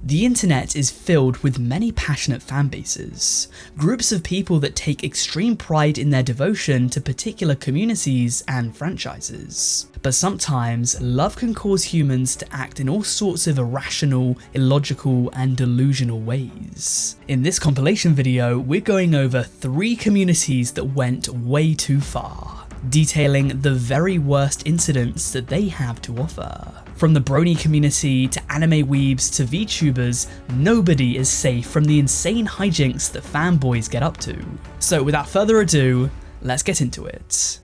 The internet is filled with many passionate fanbases, groups of people that take extreme pride in their devotion to particular communities and franchises. But sometimes, love can cause humans to act in all sorts of irrational, illogical, and delusional ways. In this compilation video, we're going over 3 communities that went way too far, detailing the very worst incidents that they have to offer. From the Brony community to anime weebs to VTubers, nobody is safe from the insane hijinks that fanboys get up to. So without further ado, let's get into it.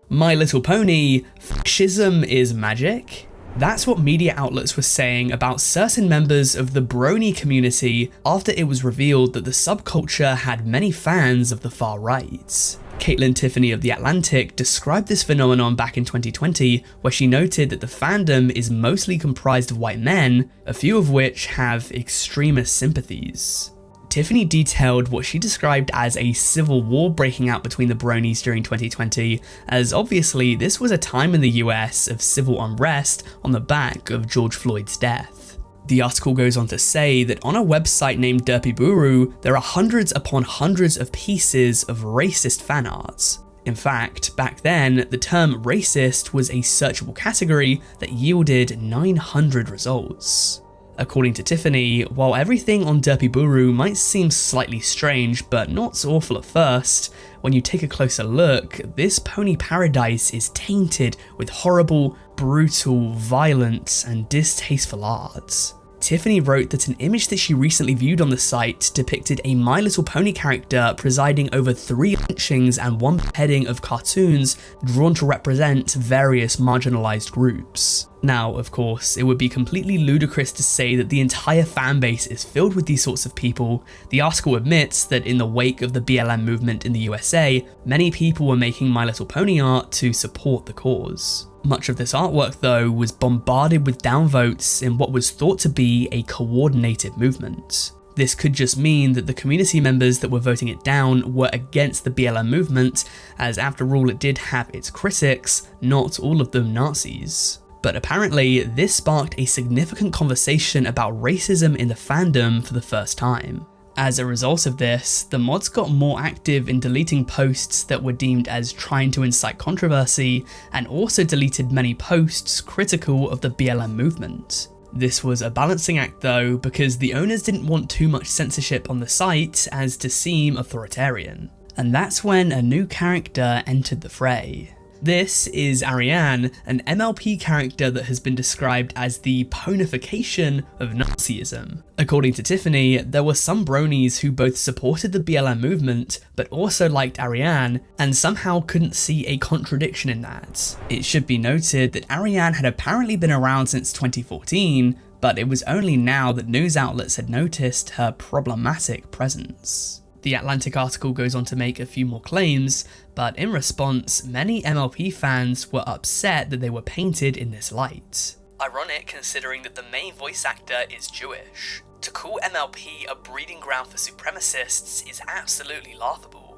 My Little Pony, fascism is magic? That's what media outlets were saying about certain members of the Brony community after it was revealed that the subculture had many fans of the far right. Caitlin Tiffany of The Atlantic described this phenomenon back in 2020, where she noted that the fandom is mostly comprised of white men, a few of which have extremist sympathies. Tiffany detailed what she described as a civil war breaking out between the bronies during 2020, as obviously this was a time in the US of civil unrest on the back of George Floyd's death. The article goes on to say that on a website named Derpyburu, there are hundreds upon hundreds of pieces of racist fan art. In fact, back then, the term racist was a searchable category that yielded 900 results. According to Tiffany, while everything on Derpyburu might seem slightly strange but not awful at first, when you take a closer look, this pony paradise is tainted with horrible, brutal, violent, and distasteful art. Tiffany wrote that an image that she recently viewed on the site depicted a My Little Pony character presiding over 3 lynchings and 1 beheading of cartoons drawn to represent various marginalized groups. Now, of course, it would be completely ludicrous to say that the entire fanbase is filled with these sorts of people. The article admits that in the wake of the BLM movement in the USA, many people were making My Little Pony art to support the cause. Much of this artwork, though, was bombarded with downvotes in what was thought to be a coordinated movement. This could just mean that the community members that were voting it down were against the BLM movement, as after all it did have its critics, not all of them Nazis. But apparently, this sparked a significant conversation about racism in the fandom for the first time. As a result of this, the mods got more active in deleting posts that were deemed as trying to incite controversy, and also deleted many posts critical of the BLM movement. This was a balancing act though, because the owners didn't want too much censorship on the site as to seem authoritarian. And that's when a new character entered the fray. This is Ariane, an MLP character that has been described as the ponification of Nazism. According to Tiffany, there were some bronies who both supported the BLM movement but also liked Ariane, and somehow couldn't see a contradiction in that. It should be noted that Ariane had apparently been around since 2014, but it was only now that news outlets had noticed her problematic presence. The Atlantic article goes on to make a few more claims, but in response, many MLP fans were upset that they were painted in this light. Ironic considering that the main voice actor is Jewish. To call MLP a breeding ground for supremacists is absolutely laughable.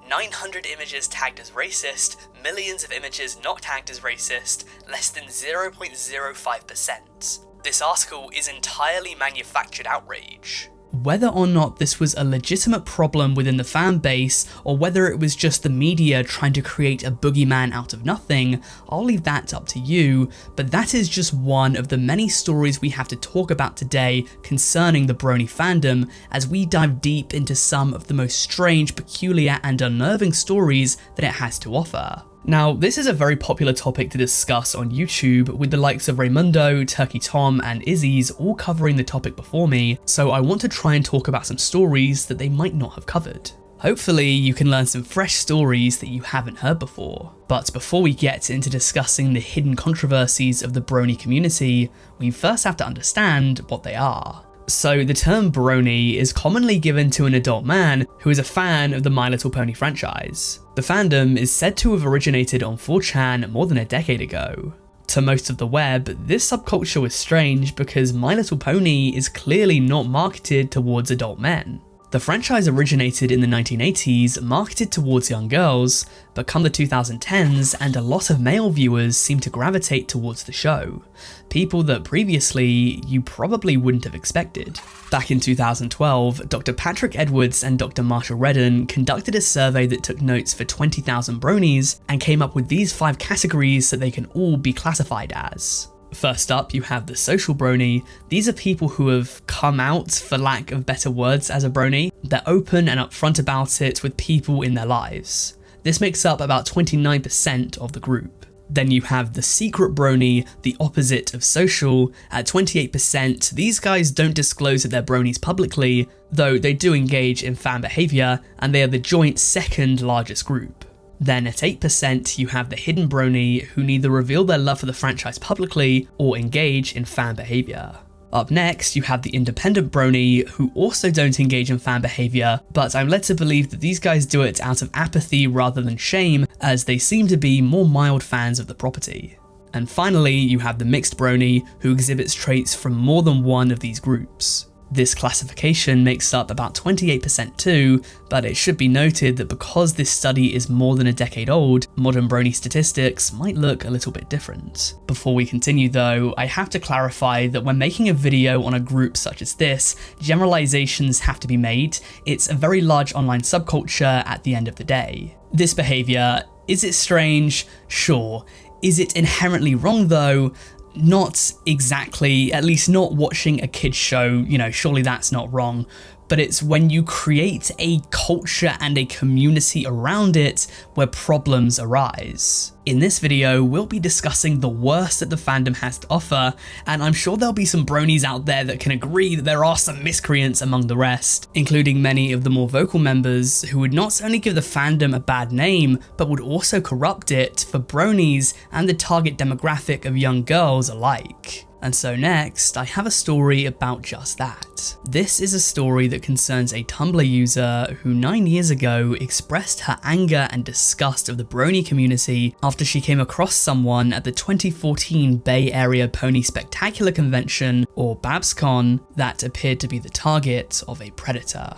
900 images tagged as racist, millions of images not tagged as racist, less than 0.05%. This article is entirely manufactured outrage. Whether or not this was a legitimate problem within the fan base, or whether it was just the media trying to create a boogeyman out of nothing, I'll leave that up to you, but that is just one of the many stories we have to talk about today concerning the Brony fandom, as we dive deep into some of the most strange, peculiar, and unnerving stories that it has to offer. Now, this is a very popular topic to discuss on YouTube, with the likes of Raymundo, Turkey Tom, and Izzy's all covering the topic before me, so I want to try and talk about some stories that they might not have covered. Hopefully, you can learn some fresh stories that you haven't heard before. But before we get into discussing the hidden controversies of the Brony community, we first have to understand what they are. So the term Brony is commonly given to an adult man who is a fan of the My Little Pony franchise. The fandom is said to have originated on 4chan more than a decade ago. To most of the web, this subculture was strange because My Little Pony is clearly not marketed towards adult men. The franchise originated in the 1980s, marketed towards young girls, but come the 2010s and a lot of male viewers seem to gravitate towards the show. People that previously you probably wouldn't have expected. Back in 2012, Dr. Patrick Edwards and Dr. Marshall Redden conducted a survey that took notes for 20,000 bronies and came up with these 5 categories that they can all be classified as. First up, you have the social brony. These are people who have come out, for lack of better words, as a brony. They're open and upfront about it with people in their lives. This makes up about 29% of the group. Then you have the secret brony, the opposite of social. At 28%, these guys don't disclose that they're bronies publicly, though they do engage in fan behaviour, and they are the joint second largest group. Then at 8%, you have the hidden brony, who neither reveal their love for the franchise publicly or engage in fan behaviour. Up next, you have the independent brony, who also don't engage in fan behaviour, but I'm led to believe that these guys do it out of apathy rather than shame, as they seem to be more mild fans of the property. And finally, you have the mixed brony, who exhibits traits from more than one of these groups. This classification makes up about 28% too, but it should be noted that because this study is more than a decade old, modern brony statistics might look a little bit different. Before we continue though, I have to clarify that when making a video on a group such as this, generalizations have to be made. It's a very large online subculture at the end of the day. This behaviour, is it strange? Sure. Is it inherently wrong though? Not exactly, at least not watching a kid's show, surely that's not wrong, but it's when you create a culture and a community around it where problems arise. In this video, we'll be discussing the worst that the fandom has to offer, and I'm sure there'll be some bronies out there that can agree that there are some miscreants among the rest, including many of the more vocal members who would not only give the fandom a bad name, but would also corrupt it for bronies and the target demographic of young girls alike. And so next, I have a story about just that. This is a story that concerns a Tumblr user who 9 years ago expressed her anger and disgust of the brony community after she came across someone at the 2014 Bay Area Pony Spectacular Convention, or BabsCon, that appeared to be the target of a predator.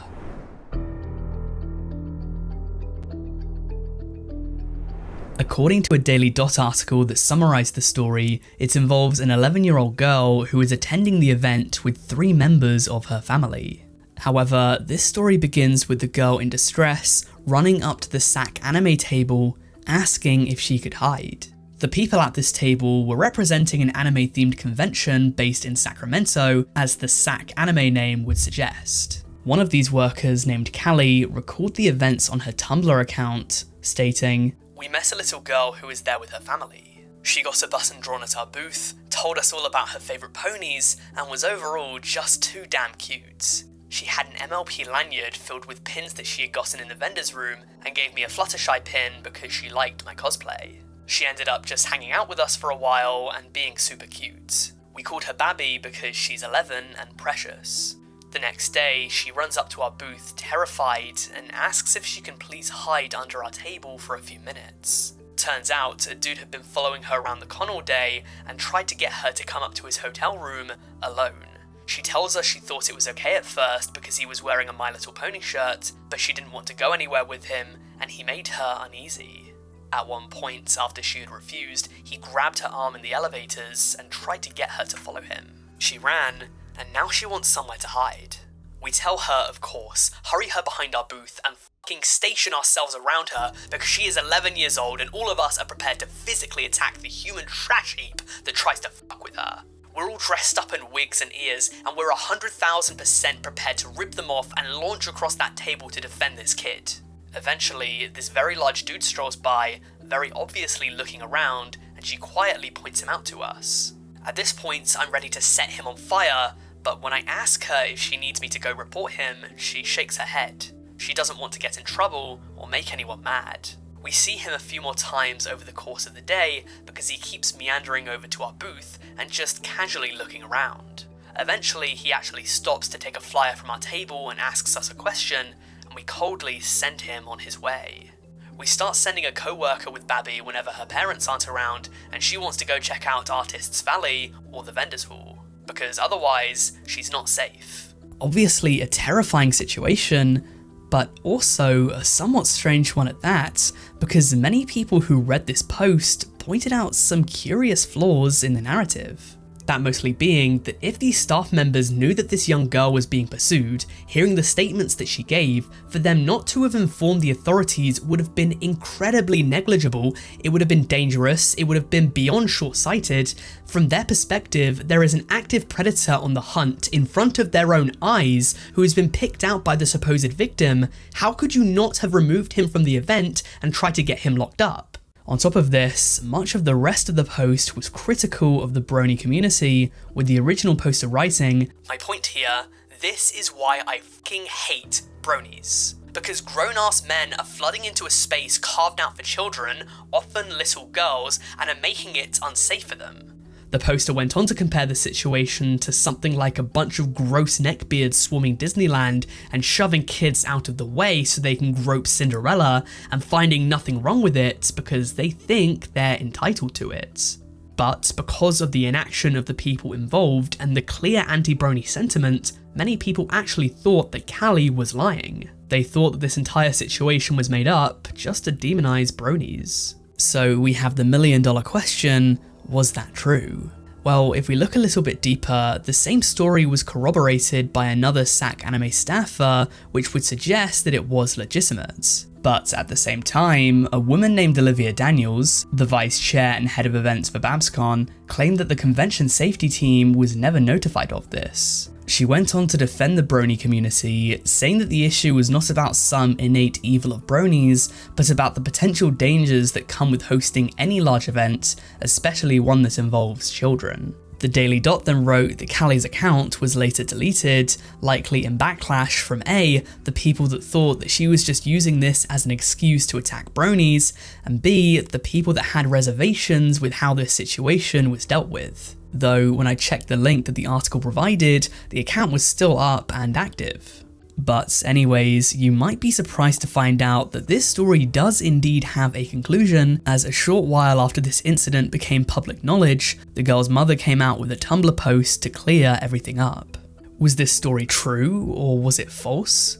According to a Daily Dot article that summarised the story, it involves an 11-year-old girl who is attending the event with 3 members of her family. However, this story begins with the girl in distress running up to the SAC anime table, asking if she could hide. The people at this table were representing an anime-themed convention based in Sacramento, as the SAC anime name would suggest. One of these workers, named Callie, recalled the events on her Tumblr account, stating, "We met a little girl who was there with her family. She got a button drawn at our booth, told us all about her favourite ponies, and was overall just too damn cute. She had an MLP lanyard filled with pins that she had gotten in the vendor's room, and gave me a Fluttershy pin because she liked my cosplay. She ended up just hanging out with us for a while and being super cute. We called her Babby because she's 11 and precious. The next day, she runs up to our booth terrified and asks if she can please hide under our table for a few minutes. Turns out a dude had been following her around the con all day and tried to get her to come up to his hotel room alone. She tells us she thought it was okay at first because he was wearing a My Little Pony shirt, but she didn't want to go anywhere with him and he made her uneasy. At one point, after she had refused, he grabbed her arm in the elevators and tried to get her to follow him. She ran, and now she wants somewhere to hide. We tell her, of course, hurry her behind our booth and fucking station ourselves around her because she is 11 years old and all of us are prepared to physically attack the human trash heap that tries to fuck with her. We're all dressed up in wigs and ears, and we're 100,000% prepared to rip them off and launch across that table to defend this kid. Eventually, this very large dude strolls by, very obviously looking around, and she quietly points him out to us. At this point, I'm ready to set him on fire, but when I ask her if she needs me to go report him, she shakes her head. She doesn't want to get in trouble or make anyone mad. We see him a few more times over the course of the day because he keeps meandering over to our booth and just casually looking around. Eventually, he actually stops to take a flyer from our table and asks us a question, and we coldly send him on his way. We start sending a co-worker with Babby whenever her parents aren't around, and she wants to go check out Artists Valley or the Vendors Hall, because otherwise, she's not safe. Obviously a terrifying situation, but also a somewhat strange one at that, because many people who read this post pointed out some curious flaws in the narrative. That mostly being that if these staff members knew that this young girl was being pursued, hearing the statements that she gave, for them not to have informed the authorities would have been incredibly negligible, it would have been dangerous, it would have been beyond short-sighted. From their perspective, there is an active predator on the hunt in front of their own eyes who has been picked out by the supposed victim. How could you not have removed him from the event and tried to get him locked up? On top of this, much of the rest of the post was critical of the Brony community, with the original poster writing, "My point here, this is why I fucking hate bronies. Because grown-ass men are flooding into a space carved out for children, often little girls, and are making it unsafe for them." The poster went on to compare the situation to something like a bunch of gross neckbeards swarming Disneyland and shoving kids out of the way so they can grope Cinderella and finding nothing wrong with it because they think they're entitled to it. But because of the inaction of the people involved and the clear anti-brony sentiment, many people actually thought that Callie was lying. They thought that this entire situation was made up just to demonize bronies. So we have the million-dollar question, was that true? Well, if we look a little bit deeper, the same story was corroborated by another SAC anime staffer, which would suggest that it was legitimate. But at the same time, a woman named Olivia Daniels, the vice chair and head of events for BabsCon, claimed that the convention safety team was never notified of this. She went on to defend the brony community, saying that the issue was not about some innate evil of bronies, but about the potential dangers that come with hosting any large event, especially one that involves children. The Daily Dot then wrote that Callie's account was later deleted, likely in backlash from A, the people that thought that she was just using this as an excuse to attack bronies, and B, the people that had reservations with how this situation was dealt with. Though when I checked the link that the article provided, the account was still up and active. But anyways, you might be surprised to find out that this story does indeed have a conclusion, as a short while after this incident became public knowledge, the girl's mother came out with a Tumblr post to clear everything up. Was this story true, or was it false?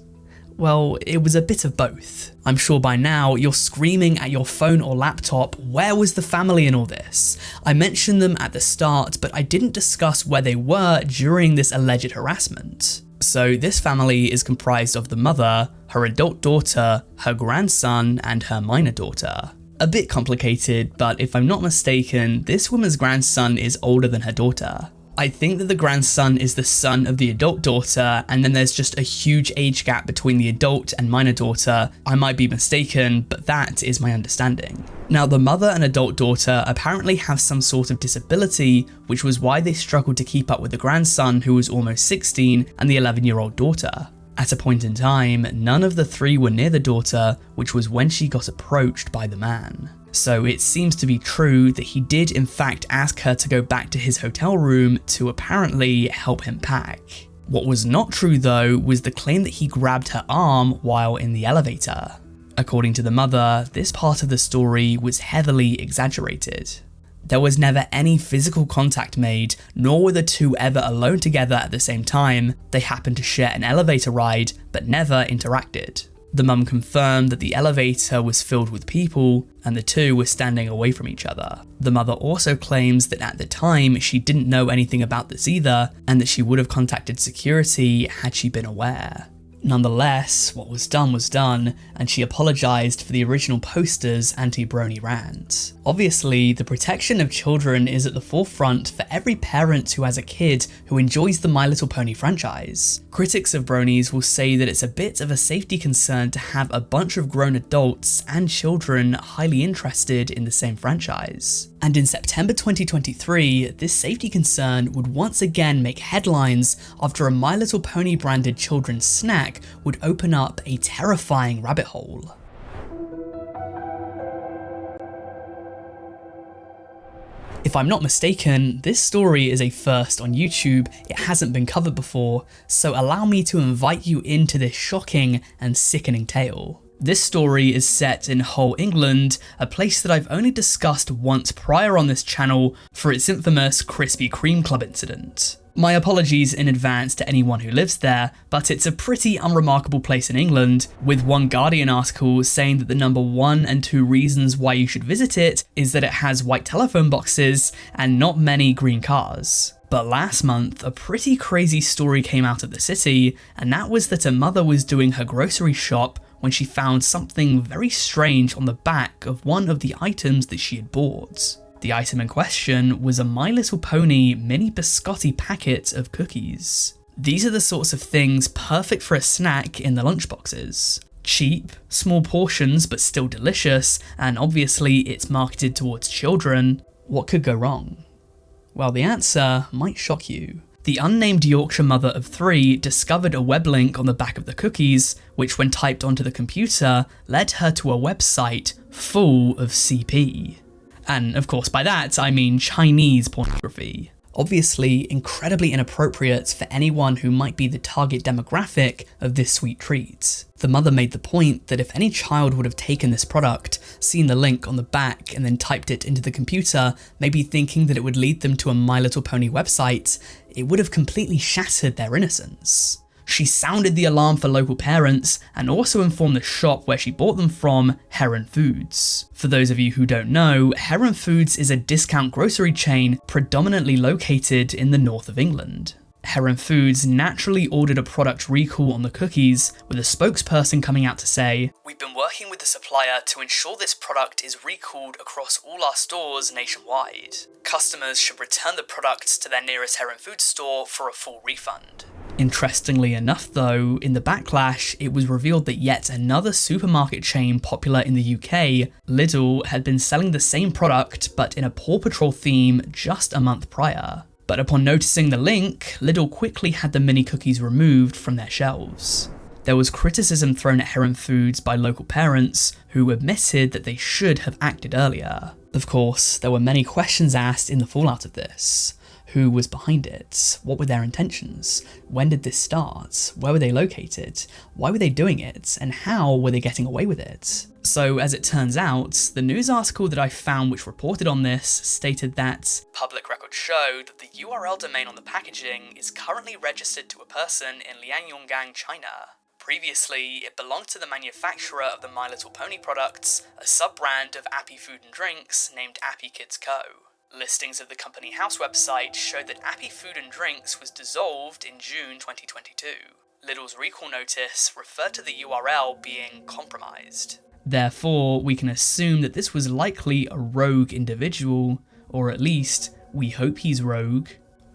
Well, it was a bit of both. I'm sure by now you're screaming at your phone or laptop, where was the family in all this? I mentioned them at the start, but I didn't discuss where they were during this alleged harassment. So this family is comprised of the mother, her adult daughter, her grandson, and her minor daughter. A bit complicated, but if I'm not mistaken, this woman's grandson is older than her daughter. I think that the grandson is the son of the adult daughter, and then there's just a huge age gap between the adult and minor daughter. I might be mistaken, but that is my understanding. Now, the mother and adult daughter apparently have some sort of disability, which was why they struggled to keep up with the grandson, who was almost 16, and the 11-year-old daughter. At a point in time, none of the three were near the daughter, which was when she got approached by the man. So it seems to be true that he did in fact ask her to go back to his hotel room to apparently help him pack. What was not true though was the claim that he grabbed her arm while in the elevator. According to the mother, this part of the story was heavily exaggerated. There was never any physical contact made, nor were the two ever alone together at the same time. They happened to share an elevator ride, but never interacted. The mum confirmed that the elevator was filled with people, and the two were standing away from each other. The mother also claims that at the time she didn't know anything about this either, and that she would have contacted security had she been aware. Nonetheless, what was done, and she apologised for the original poster's anti-brony rant. Obviously, the protection of children is at the forefront for every parent who has a kid who enjoys the My Little Pony franchise. Critics of bronies will say that it's a bit of a safety concern to have a bunch of grown adults and children highly interested in the same franchise. And in September 2023, this safety concern would once again make headlines after a My Little Pony branded children's snack would open up a terrifying rabbit hole. If I'm not mistaken, this story is a first on YouTube. It hasn't been covered before, so allow me to invite you into this shocking and sickening tale. This story is set in Hull, England, a place that I've only discussed once prior on this channel for its infamous Krispy Kreme Club incident. My apologies in advance to anyone who lives there, but it's a pretty unremarkable place in England, with one Guardian article saying that the number 1 and 2 reasons why you should visit it is that it has white telephone boxes and not many green cars. But last month, a pretty crazy story came out of the city, and that was that a mother was doing her grocery shop when she found something very strange on the back of one of the items that she had bought. The item in question was a My Little Pony mini biscotti packet of cookies. These are the sorts of things perfect for a snack in the lunchboxes. Cheap, small portions but still delicious, and obviously it's marketed towards children. What could go wrong? Well, the answer might shock you. The unnamed Yorkshire mother of 3 discovered a web link on the back of the cookies, which when typed onto the computer led her to a website full of CP. And of course by that I mean Chinese pornography. Obviously incredibly inappropriate for anyone who might be the target demographic of this sweet treat. The mother made the point that if any child would have taken this product, seen the link on the back and then typed it into the computer, maybe thinking that it would lead them to a My Little Pony website, it would have completely shattered their innocence. She sounded the alarm for local parents and also informed the shop where she bought them from, Heron Foods. For those of you who don't know, Heron Foods is a discount grocery chain predominantly located in the north of England. Heron Foods naturally ordered a product recall on the cookies, with a spokesperson coming out to say, "We've been working with the supplier to ensure this product is recalled across all our stores nationwide. Customers should return the products to their nearest Heron Foods store for a full refund." Interestingly enough though, in the backlash, it was revealed that yet another supermarket chain popular in the UK, Lidl, had been selling the same product but in a Paw Patrol theme just a month prior. But upon noticing the link, Lidl quickly had the mini cookies removed from their shelves. There was criticism thrown at Heron Foods by local parents who admitted that they should have acted earlier. Of course, there were many questions asked in the fallout of this. Who was behind it? What were their intentions? When did this start? Where were they located? Why were they doing it? And how were they getting away with it? So as it turns out, the news article that I found which reported on this stated that public records show that the URL domain on the packaging is currently registered to a person in Lianyungang, China. Previously, it belonged to the manufacturer of the My Little Pony products, a sub-brand of Appy Food and Drinks named Appy Kids Co. Listings of the company house website showed that Appy Food and Drinks was dissolved in June 2022. Lidl's recall notice referred to the URL being compromised. Therefore, we can assume that this was likely a rogue individual, or at least, we hope he's rogue.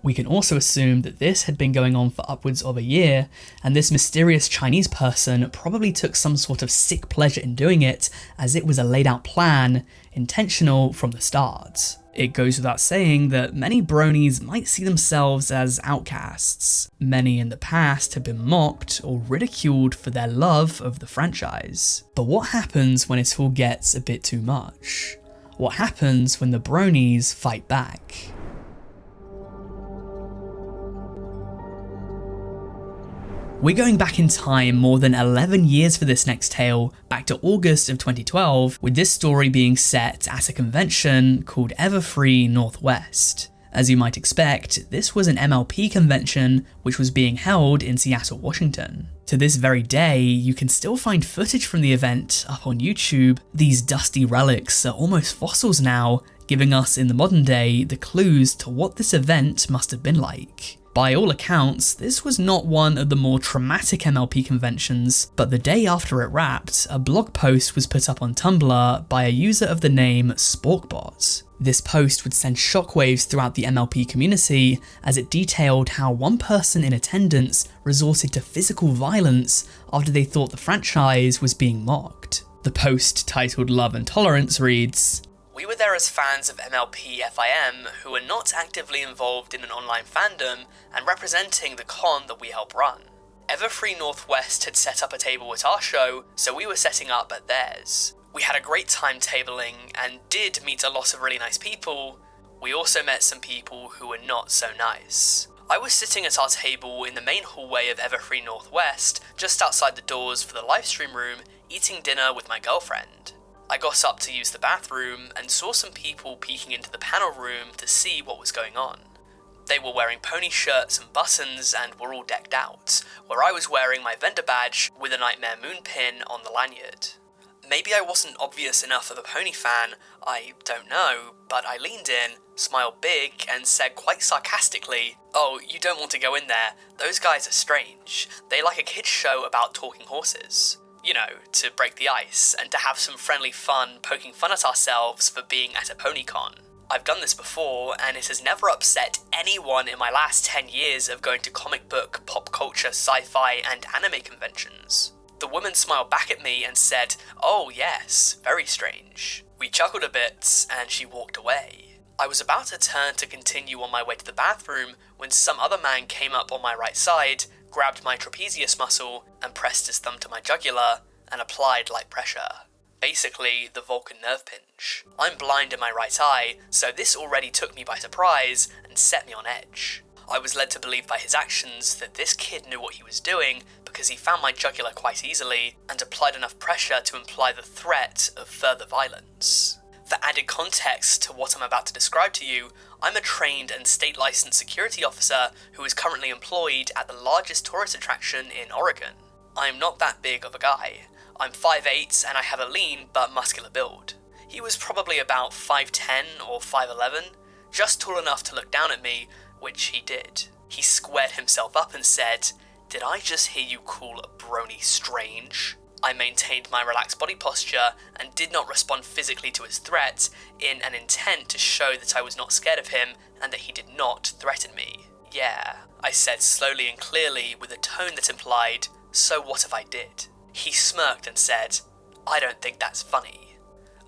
We can also assume that this had been going on for upwards of a year, and this mysterious Chinese person probably took some sort of sick pleasure in doing it, as it was a laid out plan, intentional from the start. It goes without saying that many bronies might see themselves as outcasts. Many in the past have been mocked or ridiculed for their love of the franchise. But what happens when it all gets a bit too much? What happens when the bronies fight back? We're going back in time more than 11 years for this next tale, back to August of 2012, with this story being set at a convention called Everfree Northwest. As you might expect, this was an MLP convention which was being held in Seattle, Washington. To this very day, you can still find footage from the event up on YouTube. These dusty relics are almost fossils now, giving us in the modern day the clues to what this event must have been like. By all accounts, this was not one of the more traumatic MLP conventions, but the day after it wrapped, a blog post was put up on Tumblr by a user of the name Sporkbot. This post would send shockwaves throughout the MLP community as it detailed how one person in attendance resorted to physical violence after they thought the franchise was being mocked. The post, titled Love and Tolerance, reads, "We were there as fans of MLP FIM who were not actively involved in an online fandom and representing the con that we help run. Everfree Northwest had set up a table at our show, so we were setting up at theirs. We had a great time tabling and did meet a lot of really nice people. We also met some people who were not so nice. I was sitting at our table in the main hallway of Everfree Northwest, just outside the doors for the livestream room, eating dinner with my girlfriend. I got up to use the bathroom and saw some people peeking into the panel room to see what was going on. They were wearing pony shirts and buttons and were all decked out, where I was wearing my vendor badge with a Nightmare Moon pin on the lanyard. Maybe I wasn't obvious enough of a pony fan, I don't know, but I leaned in, smiled big, and said quite sarcastically, "Oh, you don't want to go in there, those guys are strange. They like a kid's show about talking horses." You know, to break the ice, and to have some friendly fun poking fun at ourselves for being at a ponycon. I've done this before, and it has never upset anyone in my last 10 years of going to comic book, pop culture, sci-fi, and anime conventions. The woman smiled back at me and said, "Oh yes, very strange." We chuckled a bit, and she walked away. I was about to turn to continue on my way to the bathroom when some other man came up on my right side, grabbed my trapezius muscle, and pressed his thumb to my jugular, and applied light pressure. Basically, the Vulcan nerve pinch. I'm blind in my right eye, so this already took me by surprise and set me on edge. I was led to believe by his actions that this kid knew what he was doing because he found my jugular quite easily and applied enough pressure to imply the threat of further violence. For added context to what I'm about to describe to you, I'm a trained and state-licensed security officer who is currently employed at the largest tourist attraction in Oregon. I'm not that big of a guy. I'm 5'8" and I have a lean but muscular build. He was probably about 5'10" or 5'11", just tall enough to look down at me, which he did. He squared himself up and said, "Did I just hear you call a brony strange?" I maintained my relaxed body posture and did not respond physically to his threat in an intent to show that I was not scared of him and that he did not threaten me. "Yeah," I said slowly and clearly with a tone that implied, "So what if I did?" He smirked and said, "I don't think that's funny."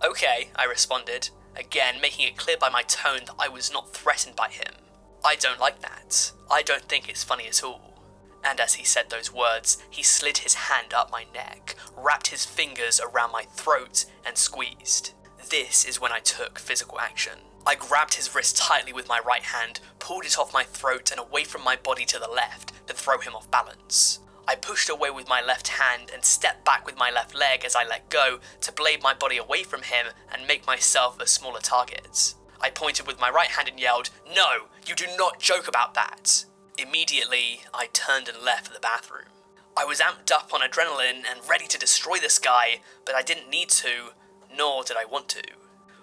"Okay," I responded, again making it clear by my tone that I was not threatened by him. "I don't like that. I don't think it's funny at all." And as he said those words, he slid his hand up my neck, wrapped his fingers around my throat, and squeezed. This is when I took physical action. I grabbed his wrist tightly with my right hand, pulled it off my throat and away from my body to the left to throw him off balance. I pushed away with my left hand and stepped back with my left leg as I let go to blade my body away from him and make myself a smaller target. I pointed with my right hand and yelled, "No, you do not joke about that." Immediately, I turned and left for the bathroom. I was amped up on adrenaline and ready to destroy this guy, but I didn't need to, nor did I want to.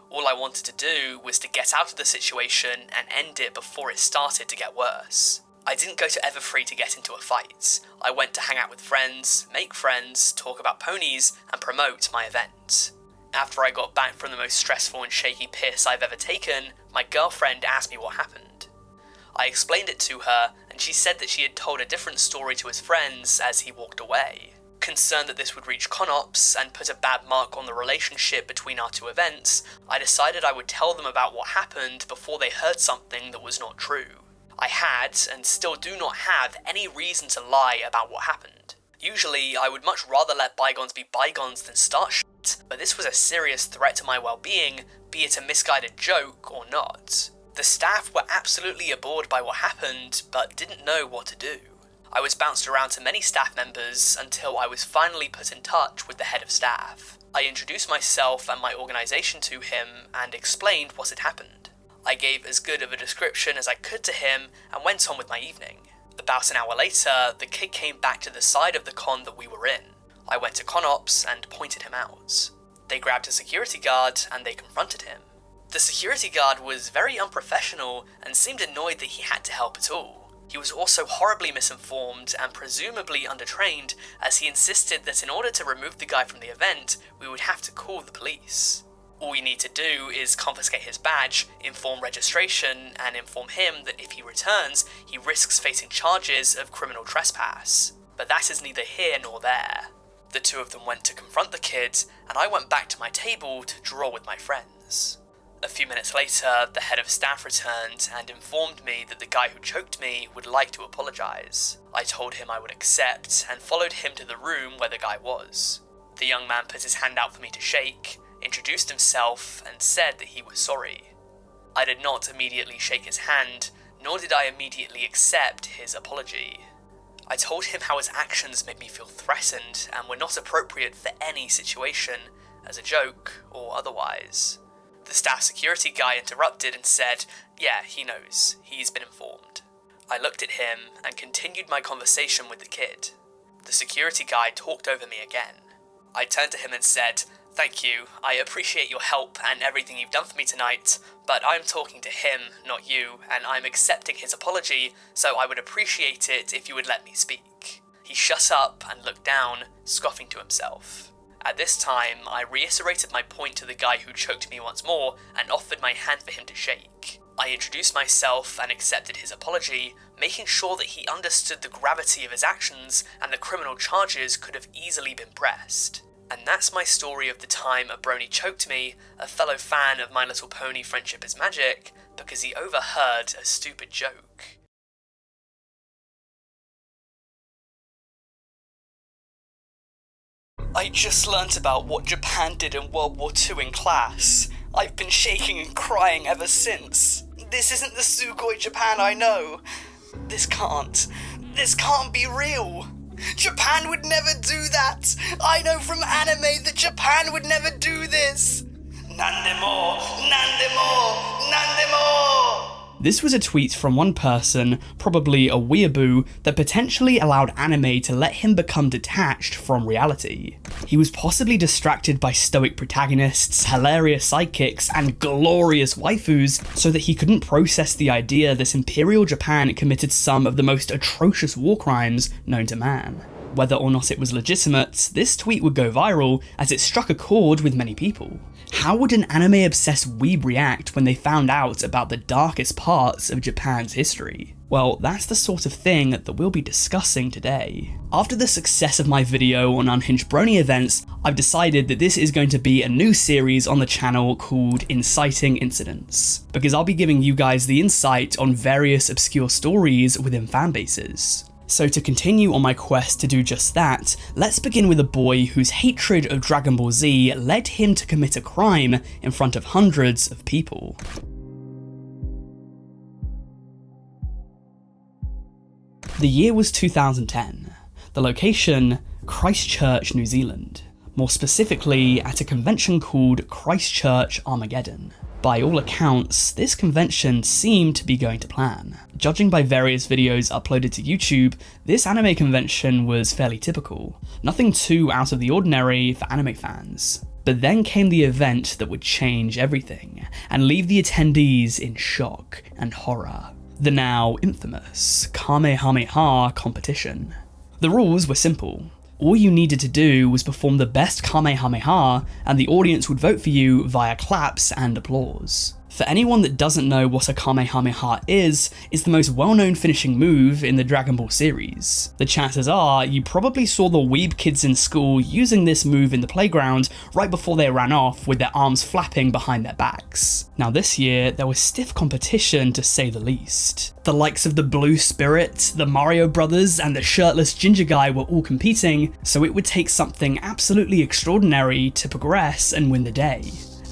All I wanted to do was to get out of the situation and end it before it started to get worse. I didn't go to Everfree to get into a fight. I went to hang out with friends, make friends, talk about ponies, and promote my event. After I got back from the most stressful and shaky piss I've ever taken, my girlfriend asked me what happened. I explained it to her, and she said that she had told a different story to his friends as he walked away. Concerned that this would reach ConOps and put a bad mark on the relationship between our two events, I decided I would tell them about what happened before they heard something that was not true. I had, and still do not have, any reason to lie about what happened. Usually, I would much rather let bygones be bygones than start shit, but this was a serious threat to my well-being, be it a misguided joke or not. The staff were absolutely aboard by what happened, but didn't know what to do. I was bounced around to many staff members until I was finally put in touch with the head of staff. I introduced myself and my organisation to him and explained what had happened. I gave as good of a description as I could to him and went on with my evening. About an hour later, the kid came back to the side of the con that we were in. I went to ConOps and pointed him out. They grabbed a security guard and they confronted him. The security guard was very unprofessional and seemed annoyed that he had to help at all. He was also horribly misinformed and presumably undertrained, as he insisted that in order to remove the guy from the event, we would have to call the police. All you need to do is confiscate his badge, inform registration, and inform him that if he returns, he risks facing charges of criminal trespass. But that is neither here nor there. The two of them went to confront the kid, and I went back to my table to draw with my friends. A few minutes later, the head of staff returned and informed me that the guy who choked me would like to apologise. I told him I would accept and followed him to the room where the guy was. The young man put his hand out for me to shake, introduced himself, and said that he was sorry. I did not immediately shake his hand, nor did I immediately accept his apology. I told him how his actions made me feel threatened and were not appropriate for any situation, as a joke or otherwise. The staff security guy interrupted and said, yeah, he knows, he's been informed. I looked at him and continued my conversation with the kid. The security guy talked over me again. I turned to him and said, thank you, I appreciate your help and everything you've done for me tonight, but I'm talking to him, not you, and I'm accepting his apology, so I would appreciate it if you would let me speak. He shut up and looked down, scoffing to himself. At this time, I reiterated my point to the guy who choked me once more and offered my hand for him to shake. I introduced myself and accepted his apology, making sure that he understood the gravity of his actions and that criminal charges could have easily been pressed. And that's my story of the time a brony choked me, a fellow fan of My Little Pony Friendship is Magic, because he overheard a stupid joke. I just learnt about what Japan did in World War II in class. I've been shaking and crying ever since. This isn't the Sugoi Japan I know. This can't be real. Japan would never do that. I know from anime that Japan would never do this. Nandemo, nandemo, nandemo. This was a tweet from one person, probably a weeaboo, that potentially allowed anime to let him become detached from reality. He was possibly distracted by stoic protagonists, hilarious sidekicks, and glorious waifus, so that he couldn't process the idea that Imperial Japan committed some of the most atrocious war crimes known to man. Whether or not it was legitimate, this tweet would go viral as it struck a chord with many people. How would an anime-obsessed weeb react when they found out about the darkest parts of Japan's history? Well, that's the sort of thing that we'll be discussing today. After the success of my video on Unhinged Brony events, I've decided that this is going to be a new series on the channel called Inciting Incidents, because I'll be giving you guys the insight on various obscure stories within fanbases. So to continue on my quest to do just that, let's begin with a boy whose hatred of Dragon Ball Z led him to commit a crime in front of hundreds of people. The year was 2010. The location, Christchurch, New Zealand. More specifically, at a convention called Christchurch Armageddon. By all accounts, this convention seemed to be going to plan. Judging by various videos uploaded to YouTube, this anime convention was fairly typical. Nothing too out of the ordinary for anime fans. But then came the event that would change everything, and leave the attendees in shock and horror. The now infamous Kamehameha competition. The rules were simple. All you needed to do was perform the best Kamehameha, and the audience would vote for you via claps and applause. For anyone that doesn't know what a Kamehameha is the most well-known finishing move in the Dragon Ball series. The chances are you probably saw the weeb kids in school using this move in the playground right before they ran off with their arms flapping behind their backs. Now this year, there was stiff competition to say the least. The likes of the Blue Spirit, the Mario Brothers, and the shirtless ginger guy were all competing, so it would take something absolutely extraordinary to progress and win the day.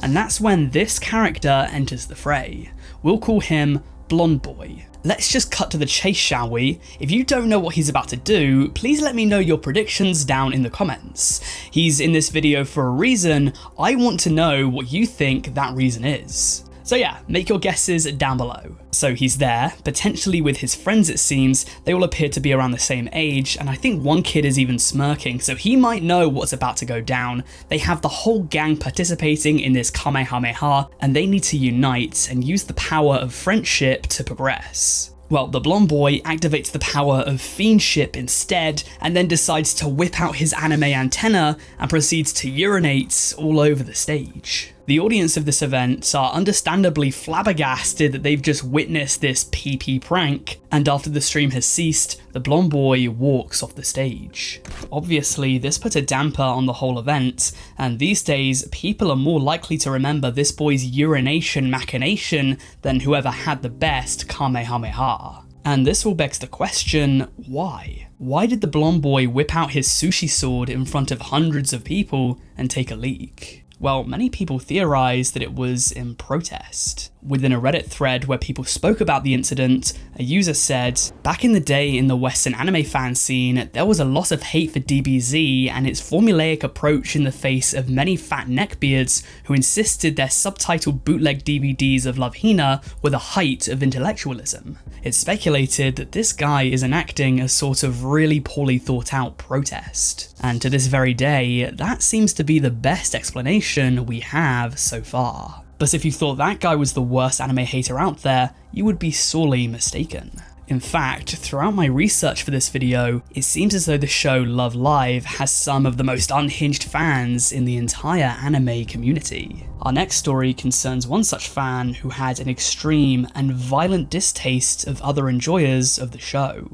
And that's when this character enters the fray. We'll call him Blonde Boy. Let's just cut to the chase, shall we? If you don't know what he's about to do, please let me know your predictions down in the comments. He's in this video for a reason. I want to know what you think that reason is. So yeah, make your guesses down below. So he's there, potentially with his friends it seems. They all appear to be around the same age, and I think one kid is even smirking, so he might know what's about to go down. They have the whole gang participating in this Kamehameha, and they need to unite and use the power of friendship to progress. Well, the blonde boy activates the power of fiendship instead, and then decides to whip out his anime antenna and proceeds to urinate all over the stage. The audience of this event are understandably flabbergasted that they've just witnessed this PP prank, and after the stream has ceased, the blonde boy walks off the stage. Obviously, this put a damper on the whole event, and these days, people are more likely to remember this boy's urination machination than whoever had the best Kamehameha. And this all begs the question, why? Why did the blonde boy whip out his sushi sword in front of hundreds of people and take a leak? Well, many people theorized that it was in protest. Within a Reddit thread where people spoke about the incident, a user said, "Back in the day in the Western anime fan scene, there was a lot of hate for DBZ and its formulaic approach in the face of many fat neckbeards who insisted their subtitled bootleg DVDs of Love Hina were the height of intellectualism. It's speculated that this guy is enacting a sort of really poorly thought out protest. And to this very day, that seems to be the best explanation we have so far. But if you thought that guy was the worst anime hater out there, you would be sorely mistaken. In fact, throughout my research for this video, it seems as though the show Love Live has some of the most unhinged fans in the entire anime community. Our next story concerns one such fan who had an extreme and violent distaste of other enjoyers of the show.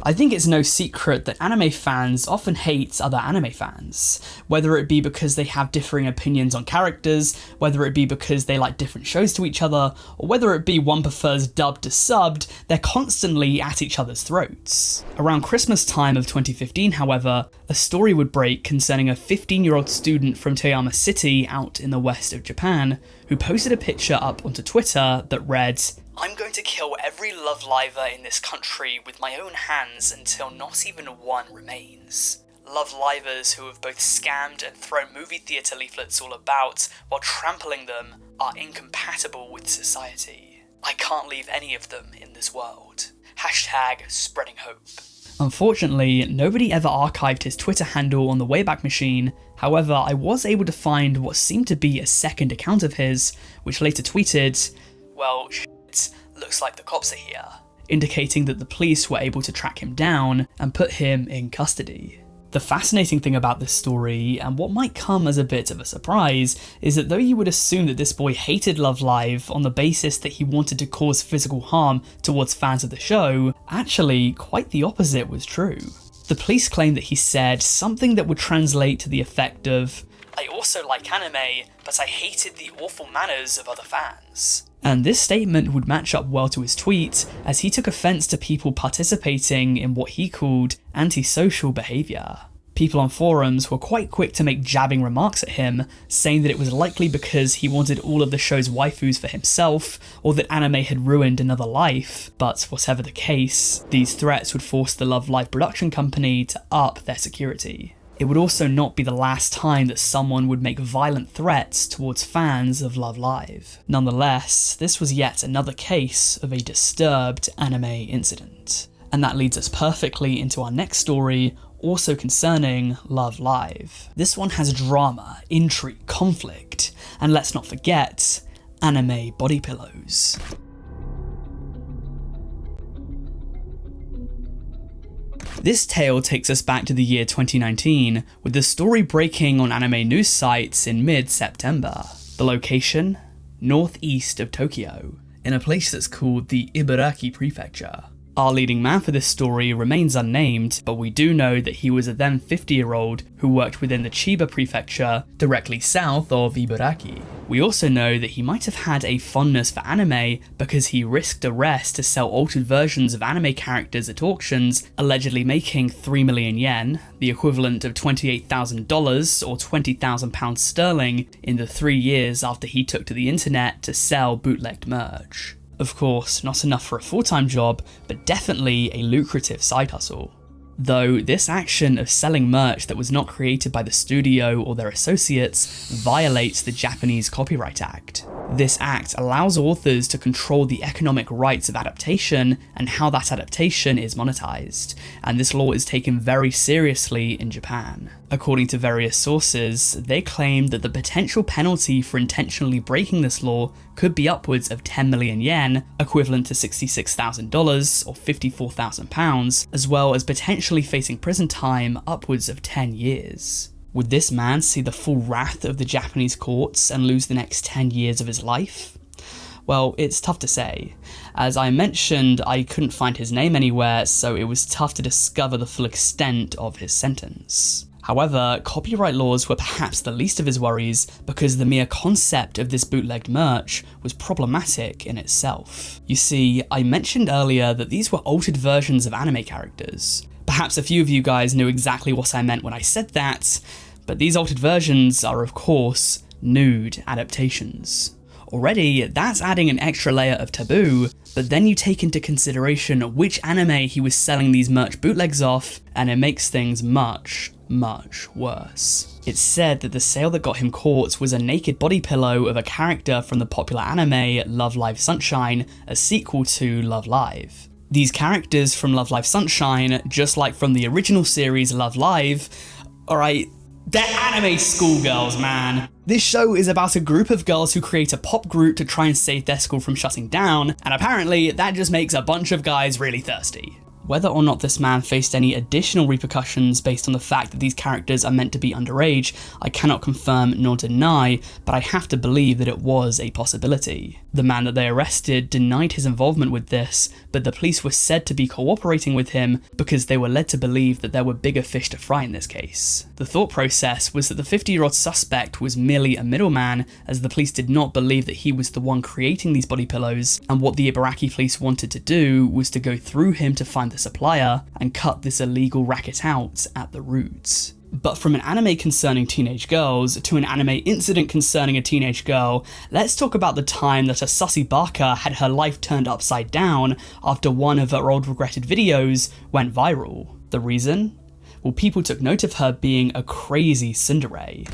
I think it's no secret that anime fans often hate other anime fans, whether it be because they have differing opinions on characters, whether it be because they like different shows to each other, or whether it be one prefers dubbed to subbed, they're constantly at each other's throats. Around Christmas time of 2015, however, a story would break concerning a 15-year-old student from Toyama City out in the west of Japan, who posted a picture up onto Twitter that read, "I'm going to kill every Love Liver in this country with my own hands until not even one remains. Love Livers who have both scammed and thrown movie theatre leaflets all about while trampling them are incompatible with society. I can't leave any of them in this world. Hashtag spreading hope." Unfortunately, nobody ever archived his Twitter handle on the Wayback Machine. However, I was able to find what seemed to be a second account of his, which later tweeted, "Well, looks like the cops are here," indicating that the police were able to track him down and put him in custody. The fascinating thing about this story, and what might come as a bit of a surprise, is that though you would assume that this boy hated Love Live on the basis that he wanted to cause physical harm towards fans of the show, actually quite the opposite was true. The police claim that he said something that would translate to the effect of, "I also like anime, but I hated the awful manners of other fans." And this statement would match up well to his tweet, as he took offense to people participating in what he called antisocial behavior. People on forums were quite quick to make jabbing remarks at him, saying that it was likely because he wanted all of the show's waifus for himself, or that anime had ruined another life. But whatever the case, these threats would force the Love Live production company to up their security. It would also not be the last time that someone would make violent threats towards fans of Love Live. Nonetheless, this was yet another case of a disturbed anime incident. And that leads us perfectly into our next story, also concerning Love Live. This one has drama, intrigue, conflict, and let's not forget, anime body pillows. This tale takes us back to the year 2019, with the story breaking on anime news sites in mid-September. The location? Northeast of Tokyo, in a place that's called the Ibaraki Prefecture. Our leading man for this story remains unnamed, but we do know that he was a then 50-year-old who worked within the Chiba Prefecture, directly south of Ibaraki. We also know that he might have had a fondness for anime because he risked arrest to sell altered versions of anime characters at auctions, allegedly making 3 million yen, the equivalent of $28,000 or £20,000 sterling, in the 3 years after he took to the internet to sell bootlegged merch. Of course, not enough for a full-time job, but definitely a lucrative side hustle. Though this action of selling merch that was not created by the studio or their associates violates the Japanese Copyright Act. This act allows authors to control the economic rights of adaptation and how that adaptation is monetized, and this law is taken very seriously in Japan. According to various sources, they claim that the potential penalty for intentionally breaking this law could be upwards of 10 million yen, equivalent to $66,000 or £54,000, as well as potentially facing prison time upwards of 10 years. Would this man see the full wrath of the Japanese courts and lose the next 10 years of his life? Well, it's tough to say. As I mentioned, I couldn't find his name anywhere, so it was tough to discover the full extent of his sentence. However, copyright laws were perhaps the least of his worries because the mere concept of this bootlegged merch was problematic in itself. You see, I mentioned earlier that these were altered versions of anime characters. Perhaps a few of you guys knew exactly what I meant when I said that, but these altered versions are of course nude adaptations. Already, that's adding an extra layer of taboo, but then you take into consideration which anime he was selling these merch bootlegs off, and it makes things much, much worse. It's said that the sale that got him caught was a naked body pillow of a character from the popular anime Love Live Sunshine, a sequel to Love Live. These characters from Love Live Sunshine, just like from the original series Love Live, alright, they're anime schoolgirls, man. This show is about a group of girls who create a pop group to try and save their school from shutting down, and apparently that just makes a bunch of guys really thirsty. Whether or not this man faced any additional repercussions based on the fact that these characters are meant to be underage, I cannot confirm nor deny, but I have to believe that it was a possibility. The man that they arrested denied his involvement with this, but the police were said to be cooperating with him because they were led to believe that there were bigger fish to fry in this case. The thought process was that the 50-year-old suspect was merely a middleman, as the police did not believe that he was the one creating these body pillows, and what the Ibaraki police wanted to do was to go through him to find the supplier and cut this illegal racket out at the roots. But from an anime concerning teenage girls to an anime incident concerning a teenage girl, let's talk about the time that a sussy Barker had her life turned upside down after one of her old regretted videos went viral. The reason? Well, people took note of her being a crazy tsundere.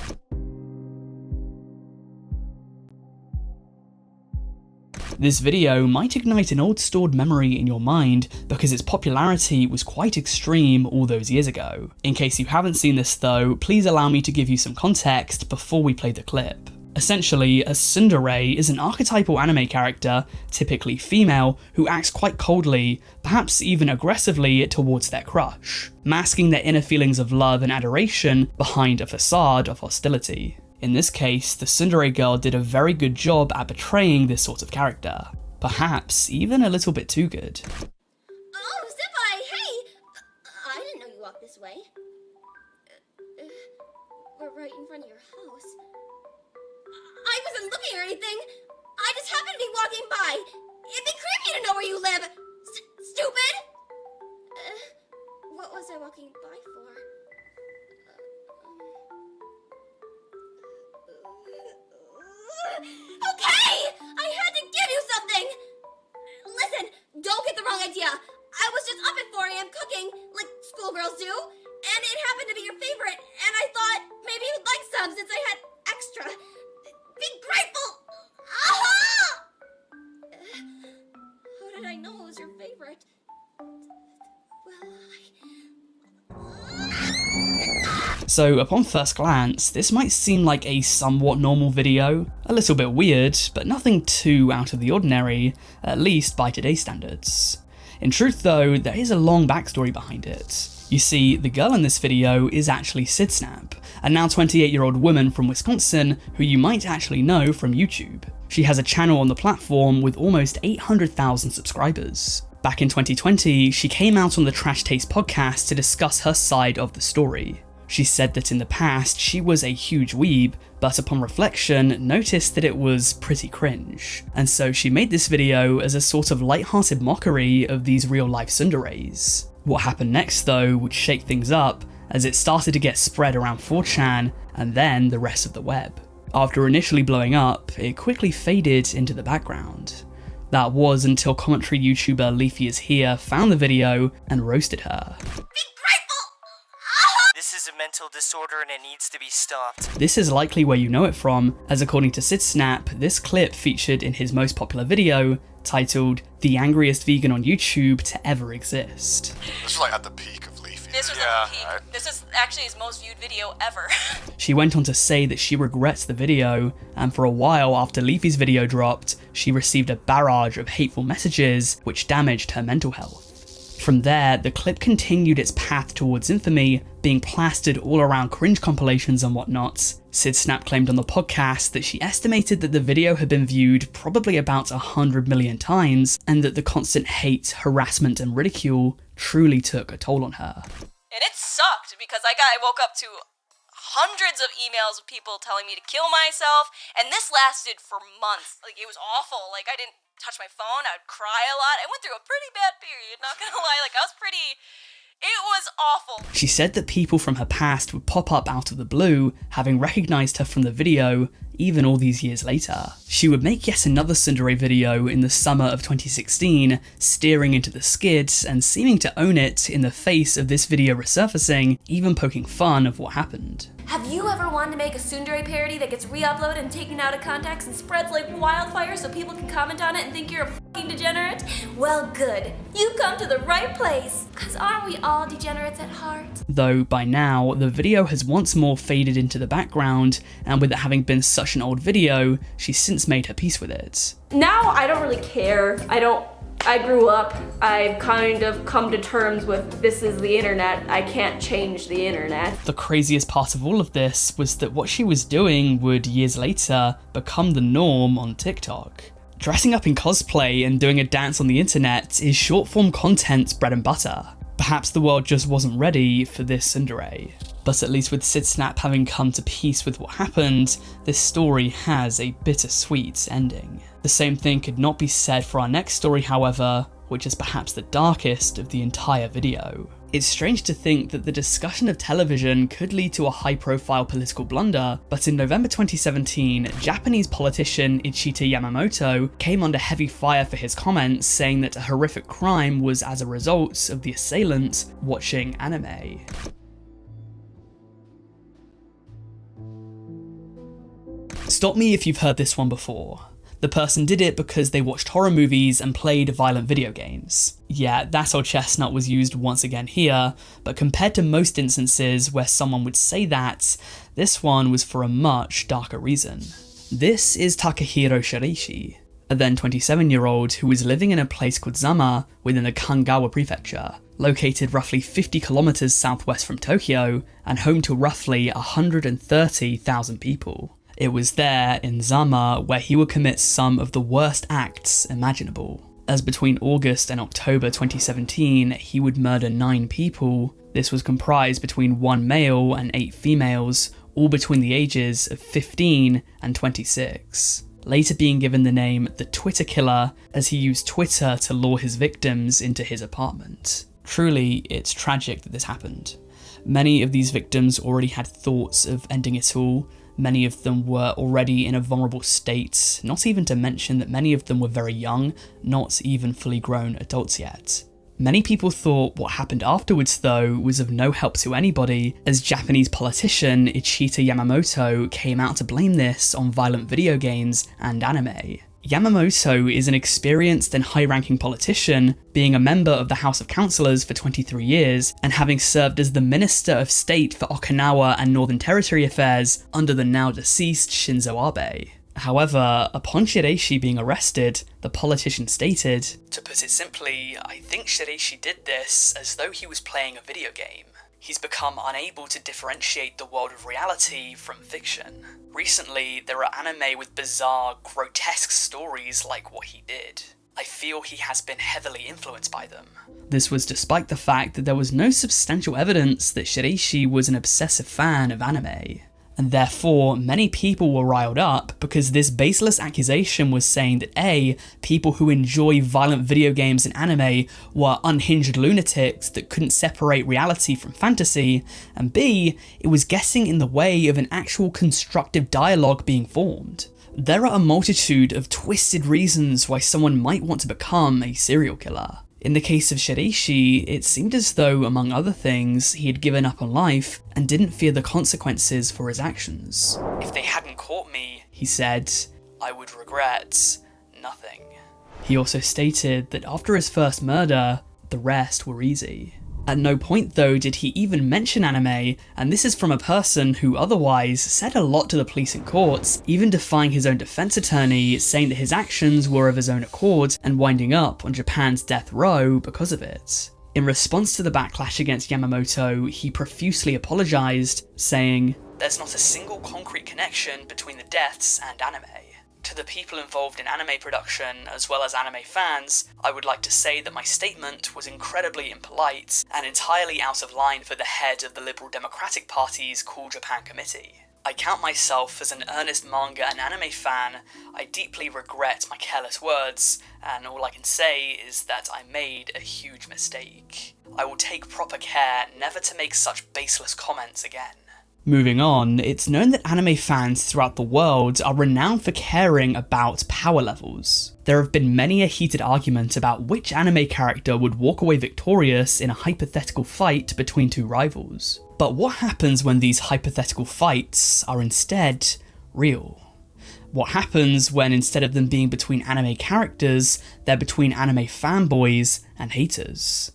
This video might ignite an old stored memory in your mind because its popularity was quite extreme all those years ago. In case you haven't seen this though, please allow me to give you some context before we play the clip. Essentially, a tsundere is an archetypal anime character, typically female, who acts quite coldly, perhaps even aggressively towards their crush, masking their inner feelings of love and adoration behind a facade of hostility. In this case, the tsundere girl did a very good job at portraying this sort of character. Perhaps even a little bit too good. Oh, Senpai, hey! I didn't know you walked this way. We're right in front of your house. I wasn't looking or anything. I just happened to be walking by. It'd be creepy to know where you live. Stupid! What was I walking by for? Okay! I had to give you something! Listen, don't get the wrong idea. I was just up at 4 a.m. cooking, like schoolgirls do, and it happened to be your favorite, and I thought maybe you'd like some since I had extra. Be grateful! Aha! How did I know it was your favorite? So upon first glance, this might seem like a somewhat normal video, a little bit weird, but nothing too out of the ordinary, at least by today's standards. In truth though, there is a long backstory behind it. You see, the girl in this video is actually SidSnap, a now 28-year-old woman from Wisconsin who you might actually know from YouTube. She has a channel on the platform with almost 800,000 subscribers. Back in 2020, she came out on the Trash Taste podcast to discuss her side of the story. She said that in the past she was a huge weeb, but upon reflection noticed that it was pretty cringe, and so she made this video as a sort of light-hearted mockery of these real-life tsunderes. What happened next though would shake things up, as it started to get spread around 4chan and then the rest of the web. After initially blowing up, it quickly faded into the background. That was until commentary YouTuber Leafy Is Here found the video and roasted her. This is a mental disorder and it needs to be stopped. This is likely where you know it from, as according to SidSnap, this clip featured in his most popular video, titled "The Angriest Vegan on YouTube to Ever Exist." This was like at the peak of Leafy. This was at the peak. Right? This is actually his most viewed video ever. She went on to say that she regrets the video, and for a while after Leafy's video dropped, she received a barrage of hateful messages which damaged her mental health. From there, the clip continued its path towards infamy, being plastered all around Cringe compilations and whatnot. SidSnap claimed on the podcast that she estimated that the video had been viewed probably about 100 million times, and that the constant hate, harassment and ridicule truly took a toll on her. And it sucked because I woke up to hundreds of emails of people telling me to kill myself, and this lasted for months. Like, it was awful. Like, I didn't touch my phone, I would cry a lot. I went through a pretty bad period, not gonna lie. Like, I was pretty It was awful. She said that people from her past would pop up out of the blue, having recognised her from the video, even all these years later. She would make yet another tsundere video in the summer of 2016, steering into the skids and seeming to own it in the face of this video resurfacing, even poking fun of what happened. Have you ever wanted to make a tsundere parody that gets re-uploaded and taken out of context and spreads like wildfire so people can comment on it and think you're a fucking degenerate? Well, good. You've come to the right place. Cause aren't we all degenerates at heart? Though by now, the video has once more faded into the background, and with it having been such an old video, she's since made her peace with it. Now I don't really care. I grew up, I've kind of come to terms with this is the internet, I can't change the internet. The craziest part of all of this was that what she was doing would years later become the norm on TikTok. Dressing up in cosplay and doing a dance on the internet is short form content's bread and butter. Perhaps the world just wasn't ready for this tsundere. But at least with Sid Snap having come to peace with what happened, this story has a bittersweet ending. The same thing could not be said for our next story, however, which is perhaps the darkest of the entire video. It's strange to think that the discussion of television could lead to a high-profile political blunder, but in November 2017, Japanese politician Ichita Yamamoto came under heavy fire for his comments, saying that a horrific crime was as a result of the assailant watching anime. Stop me if you've heard this one before. The person did it because they watched horror movies and played violent video games. Yeah, that old chestnut was used once again here, but compared to most instances where someone would say that, this one was for a much darker reason. This is Takahiro Shiraishi, a then 27-year-old who was living in a place called Zama within the Kanagawa prefecture, located roughly 50 kilometers southwest from Tokyo and home to roughly 130,000 people. It was there, in Zama, where he would commit some of the worst acts imaginable. As between August and October 2017, he would murder 9 people. This was comprised between 1 male and 8 females, all between the ages of 15 and 26. Later being given the name the Twitter Killer, as he used Twitter to lure his victims into his apartment. Truly, it's tragic that this happened. Many of these victims already had thoughts of ending it all. Many of them were already in a vulnerable state, not even to mention that many of them were very young, not even fully grown adults yet. Many people thought what happened afterwards though was of no help to anybody, as Japanese politician Ichita Yamamoto came out to blame this on violent video games and anime. Yamamoto is an experienced and high-ranking politician, being a member of the House of Councillors for 23 years and having served as the Minister of State for Okinawa and Northern Territory Affairs under the now deceased Shinzo Abe. However, upon Shiraishi being arrested, the politician stated, "To put it simply, I think Shiraishi did this as though he was playing a video game. He's become unable to differentiate the world of reality from fiction. Recently, there are anime with bizarre, grotesque stories like what he did. I feel he has been heavily influenced by them." This was despite the fact that there was no substantial evidence that Shiraishi was an obsessive fan of anime. And therefore, many people were riled up because this baseless accusation was saying that A, people who enjoy violent video games and anime were unhinged lunatics that couldn't separate reality from fantasy, and B, it was getting in the way of an actual constructive dialogue being formed. There are a multitude of twisted reasons why someone might want to become a serial killer. In the case of Shiraishi, it seemed as though, among other things, he had given up on life and didn't fear the consequences for his actions. "If they hadn't caught me," he said, "I would regret nothing." He also stated that after his first murder, the rest were easy. At no point though did he even mention anime, and this is from a person who otherwise said a lot to the police and courts, even defying his own defense attorney, saying that his actions were of his own accord and winding up on Japan's death row because of it. In response to the backlash against Yamamoto, he profusely apologized, saying, "There's not a single concrete connection between the deaths and anime. To the people involved in anime production, as well as anime fans, I would like to say that my statement was incredibly impolite and entirely out of line for the head of the Liberal Democratic Party's Cool Japan Committee. I count myself as an earnest manga and anime fan. I deeply regret my careless words, and all I can say is that I made a huge mistake. I will take proper care never to make such baseless comments again. Moving on, it's known that anime fans throughout the world are renowned for caring about power levels. There have been many a heated argument about which anime character would walk away victorious in a hypothetical fight between two rivals. But what happens when these hypothetical fights are instead real? What happens when instead of them being between anime characters, they're between anime fanboys and haters?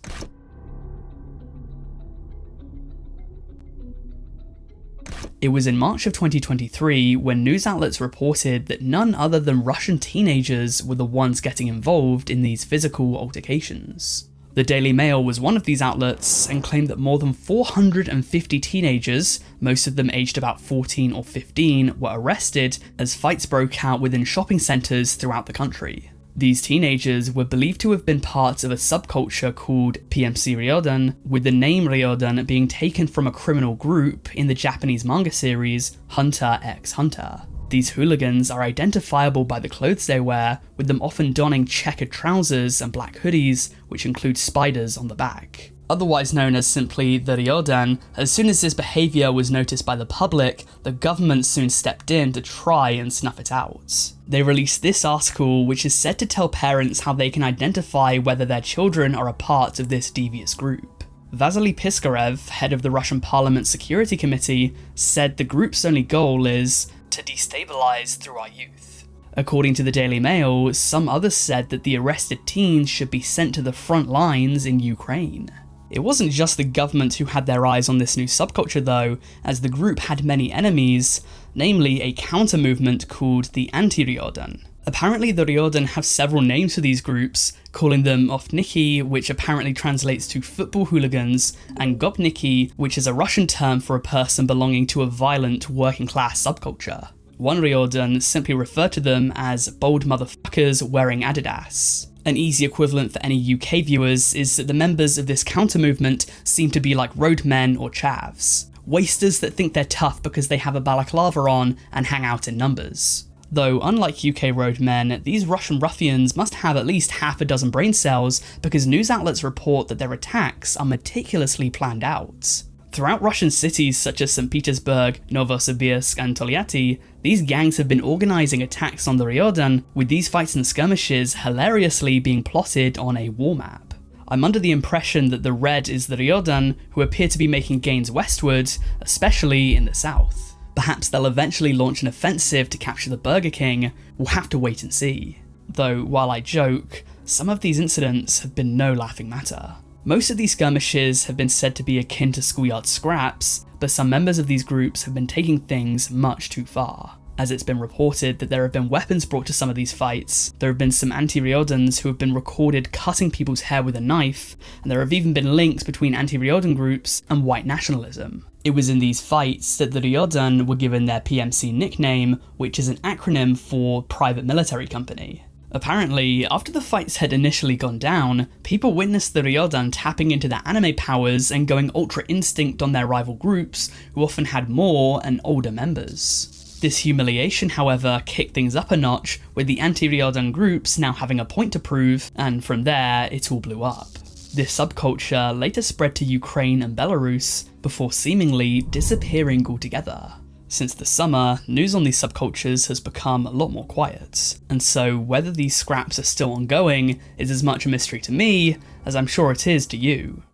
It was in March of 2023 when news outlets reported that none other than Russian teenagers were the ones getting involved in these physical altercations. The Daily Mail was one of these outlets and claimed that more than 450 teenagers, most of them aged about 14 or 15, were arrested as fights broke out within shopping centres throughout the country. These teenagers were believed to have been part of a subculture called PMC Ryodan, with the name Ryodan being taken from a criminal group in the Japanese manga series Hunter x Hunter. These hooligans are identifiable by the clothes they wear, with them often donning checkered trousers and black hoodies, which include spiders on the back. Otherwise known as simply the Ryodan, as soon as this behaviour was noticed by the public, the government soon stepped in to try and snuff it out. They released this article, which is said to tell parents how they can identify whether their children are a part of this devious group. Vasily Piskarev, head of the Russian Parliament Security Committee, said the group's only goal is to destabilise through our youth. According to the Daily Mail, some others said that the arrested teens should be sent to the front lines in Ukraine. It wasn't just the government who had their eyes on this new subculture though, as the group had many enemies, namely a counter-movement called the Anti-Ryodan. Apparently the Ryodan have several names for these groups, calling them Ofniki, which apparently translates to football hooligans, and Gopniki, which is a Russian term for a person belonging to a violent working-class subculture. One Ryodan simply referred to them as bold motherfuckers wearing Adidas. An easy equivalent for any UK viewers is that the members of this counter-movement seem to be like roadmen or chavs. Wasters that think they're tough because they have a balaclava on and hang out in numbers. Though, unlike UK roadmen, these Russian ruffians must have at least half a dozen brain cells because news outlets report that their attacks are meticulously planned out. Throughout Russian cities such as St. Petersburg, Novosibirsk and Tolyatti, these gangs have been organising attacks on the Ryodan, with these fights and skirmishes hilariously being plotted on a war map. I'm under the impression that the red is the Ryodan, who appear to be making gains westward, especially in the south. Perhaps they'll eventually launch an offensive to capture the Burger King. We'll have to wait and see. Though, while I joke, some of these incidents have been no laughing matter. Most of these skirmishes have been said to be akin to schoolyard scraps, but some members of these groups have been taking things much too far. As it's been reported that there have been weapons brought to some of these fights, there have been some anti-Ryodans who have been recorded cutting people's hair with a knife, and there have even been links between anti-Ryodan groups and white nationalism. It was in these fights that the Ryodan were given their PMC nickname, which is an acronym for Private Military Company. Apparently, after the fights had initially gone down, people witnessed the Ryodan tapping into their anime powers and going Ultra Instinct on their rival groups, who often had more and older members. This humiliation, however, kicked things up a notch, with the anti-Ryodan groups now having a point to prove, and from there, it all blew up. This subculture later spread to Ukraine and Belarus, before seemingly disappearing altogether. Since the summer, news on these subcultures has become a lot more quiet, and so whether these scraps are still ongoing is as much a mystery to me as I'm sure it is to you.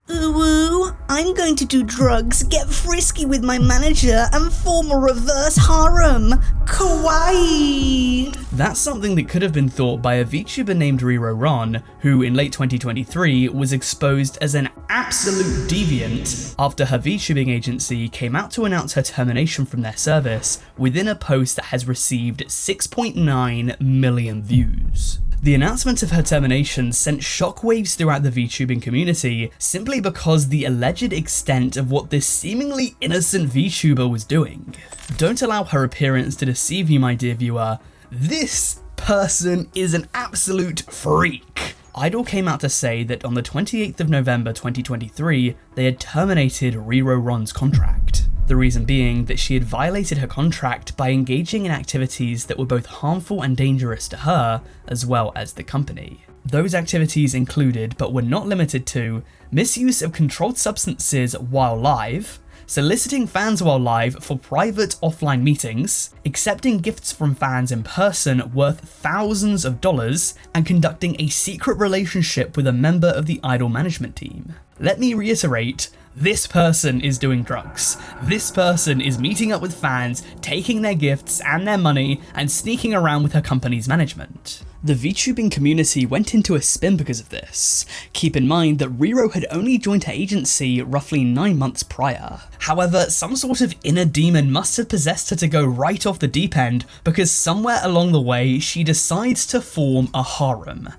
Ooh, I'm going to do drugs, get frisky with my manager, and form a reverse harem. Kawaii! That's something that could have been thought by a VTuber named Ron, who in late 2023 was exposed as an absolute deviant after her VTubing agency came out to announce her termination from their service within a post that has received 6.9 million views. The announcement of her termination sent shockwaves throughout the VTubing community simply because the alleged extent of what this seemingly innocent VTuber was doing. Don't allow her appearance to deceive you, my dear viewer. This person is an absolute freak. Idol came out to say that on the 28th of November 2023, they had terminated Ron's contract. The reason being that she had violated her contract by engaging in activities that were both harmful and dangerous to her, as well as the company. Those activities included, but were not limited to, misuse of controlled substances while live, soliciting fans while live for private offline meetings, accepting gifts from fans in person worth thousands of dollars, and conducting a secret relationship with a member of the idol management team. Let me reiterate, this person is doing drugs. This person is meeting up with fans, taking their gifts and their money, and sneaking around with her company's management. The VTubing community went into a spin because of this. Keep in mind that Riro had only joined her agency roughly 9 months prior. However, some sort of inner demon must have possessed her to go right off the deep end, because somewhere along the way she decides to form a harem.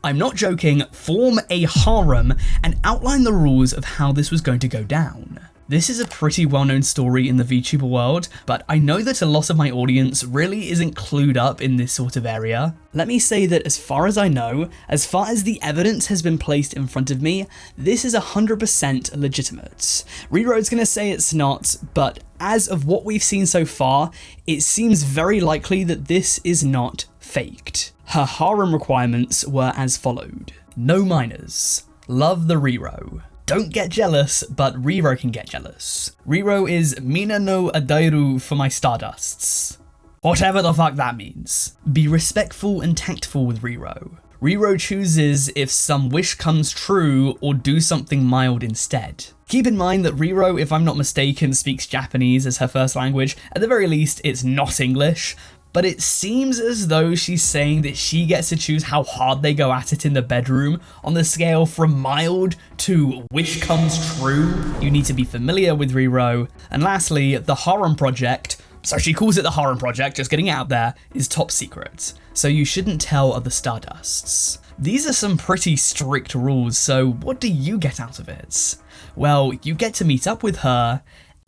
I'm not joking, form a harem and outline the rules of how this was going to go down. This is a pretty well-known story in the VTuber world, but I know that a lot of my audience really isn't clued up in this sort of area. Let me say that as far as I know, as far as the evidence has been placed in front of me, this is 100% legitimate. Riro's gonna say it's not, but as of what we've seen so far, it seems very likely that this is not faked. Her harem requirements were as followed. No minors. Love the Riro. Don't get jealous, but Riro can get jealous. Riro is Mina no Adairu for my Stardusts. Whatever the fuck that means. Be respectful and tactful with Riro. Riro chooses if some wish comes true or do something mild instead. Keep in mind that Riro, if I'm not mistaken, speaks Japanese as her first language. At the very least, it's not English. But it seems as though she's saying that she gets to choose how hard they go at it in the bedroom on the scale from mild to wish comes true. You need to be familiar with Riro. And lastly, the harem project, so she calls it the harem project, just getting it out there, is top secret. So you shouldn't tell other Stardusts. These are some pretty strict rules, so what do you get out of it? Well, you get to meet up with her,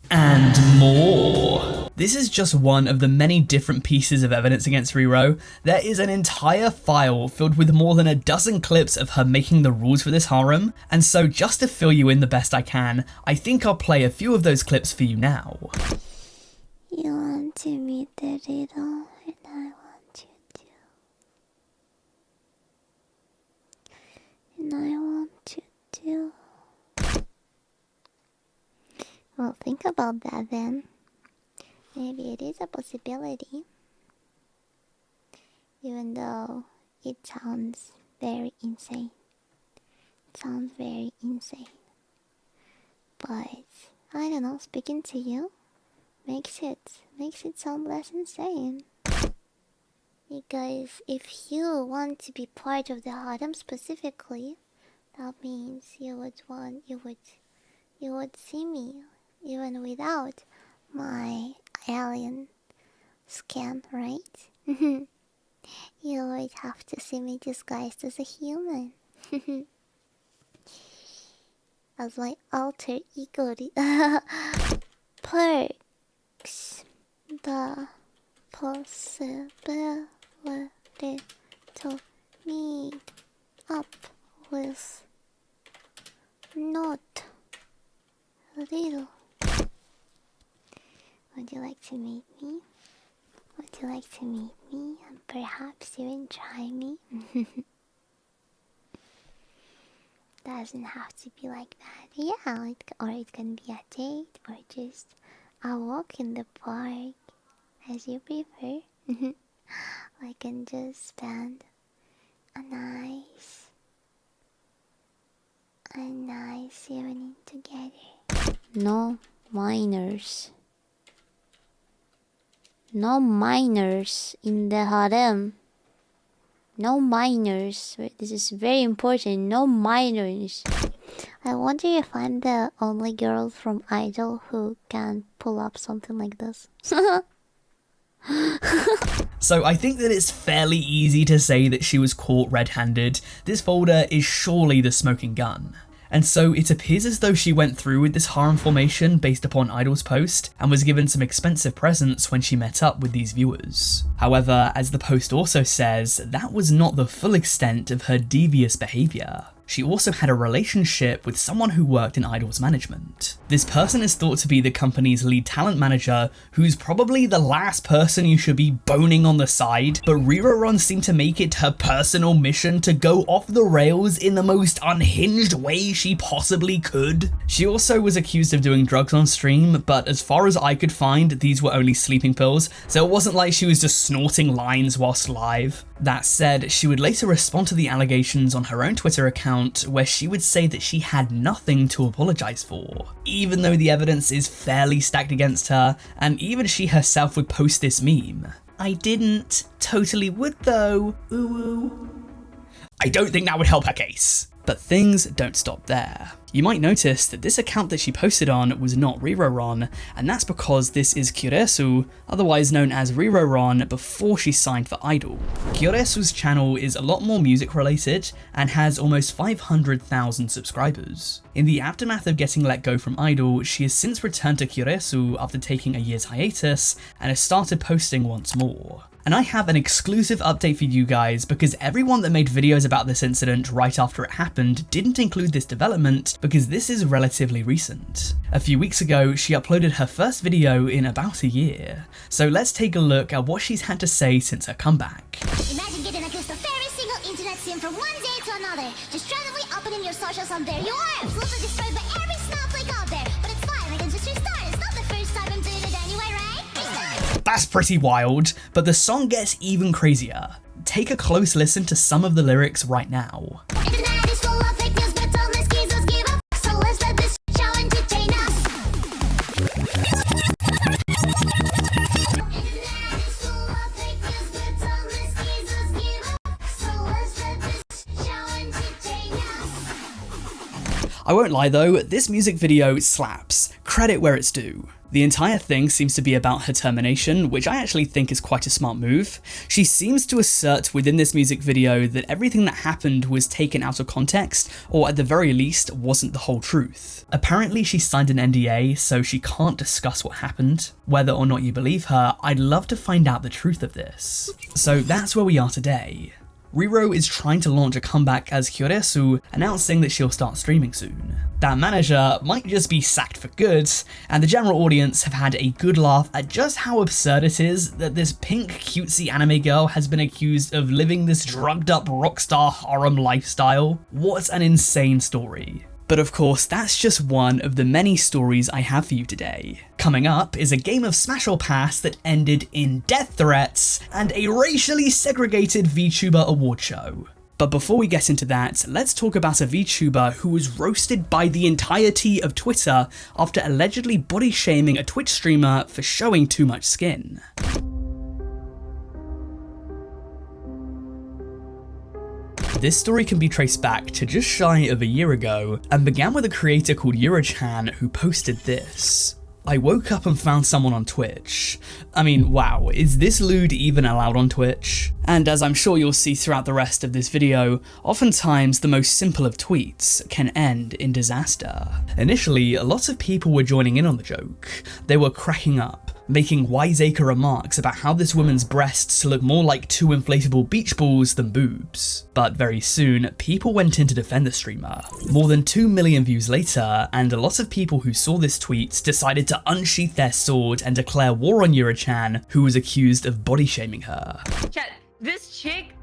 and more. This is just one of the many different pieces of evidence against Riro. There is an entire file filled with more than a dozen clips of her making the rules for this harem, and so just to fill you in the best I can, I think I'll play a few of those clips for you now. You want to meet the Riro, and I want you to. And I want you to. Well, think about that then. Maybe it is a possibility. Even though it sounds very insane. It sounds very insane. But, I don't know, speaking to you makes it sound less insane. Because if you want to be part of the harem specifically, that means you would see me even without my alien scan, right? You would have to see me disguised as a human. As my alter ego. Perks the possibility to meet up with not Riro. Would you like to meet me? Would you like to meet me and perhaps even try me? Doesn't have to be like that. Yeah, or it can be a date or just a walk in the park, as you prefer. We can just spend a nice evening together. No minors. No minors in the harem. No minors. This is very important. No minors. I wonder if I'm the only girl from Idol who can pull up something like this. So I think that it's fairly easy to say that she was caught red-handed. This folder is surely the smoking gun. And so it appears as though she went through with this harem formation based upon Idol's post and was given some expensive presents when she met up with these viewers. However, as the post also says, that was not the full extent of her devious behaviour. she also had a relationship with someone who worked in Idol's management. This person is thought to be the company's lead talent manager, who's probably the last person you should be boning on the side, but Riroron seemed to make it her personal mission to go off the rails in the most unhinged way she possibly could. She also was accused of doing drugs on stream, but as far as I could find, these were only sleeping pills, so it wasn't like she was just snorting lines whilst live. That said, she would later respond to the allegations on her own Twitter account, where she would say that she had nothing to apologise for, even though the evidence is fairly stacked against her, and even she herself would post this meme. I didn't. Totally would though. Ooh ooh. I don't think that would help her case. But things don't stop there. You might notice that this account that she posted on was not Riroron, and that's because this is Kyoresu, otherwise known as Riroron, before she signed for Idol. Kyoresu's channel is a lot more music related and has almost 500,000 subscribers. In the aftermath of getting let go from Idol, she has since returned to Kyoresu after taking a year's hiatus and has started posting once more. And I have an exclusive update for you guys because everyone that made videos about this incident right after it happened didn't include this development because this is relatively recent. A few weeks ago, she uploaded her first video in about a year. So let's take a look at what she's had to say since her comeback. Imagine getting accused of every single internet sim from one day to another. Just randomly opening your socials and there you are! Absolutely destroyed by every snowflake out there. But it's fine, I can just restart. It's not the first time I'm doing it anyway, right? Restart! That's pretty wild, but the song gets even crazier. Take a close listen to some of the lyrics right now. Internet is full of fake news, but don't let skeezers give up. So let's let this show entertain us. Internet is full of fake news, but don't let skeezers give up. So let's let this show entertain us. I won't lie though, this music video slaps. Credit where it's due. The entire thing seems to be about her termination, which I actually think is quite a smart move. She seems to assert within this music video that everything that happened was taken out of context, or at the very least, wasn't the whole truth. Apparently she signed an NDA, so she can't discuss what happened. Whether or not you believe her, I'd love to find out the truth of this. So that's where we are today. Riro is trying to launch a comeback as Kyoresu, announcing that she'll start streaming soon. That manager might just be sacked for good, and the general audience have had a good laugh at just how absurd it is that this pink cutesy anime girl has been accused of living this drugged up rockstar harem lifestyle. What an insane story. But of course, that's just one of the many stories I have for you today. Coming up is a game of Smash or Pass that ended in death threats and a racially segregated VTuber award show. But before we get into that, let's talk about a VTuber who was roasted by the entirety of Twitter after allegedly body shaming a Twitch streamer for showing too much skin. This story can be traced back to just shy of a year ago and began with a creator called Eurochan who posted this. I woke up and found someone on Twitch. I mean, wow, is this lewd even allowed on Twitch? And as I'm sure you'll see throughout the rest of this video, oftentimes the most simple of tweets can end in disaster. Initially, a lot of people were joining in on the joke. They were cracking up, making wiseacre remarks about how this woman's breasts look more like two inflatable beach balls than boobs. But very soon, people went in to defend the streamer. More than 2 million views later, and a lot of people who saw this tweet decided to unsheath their sword and declare war on Eurochan, who was accused of body shaming her. Chat, this chick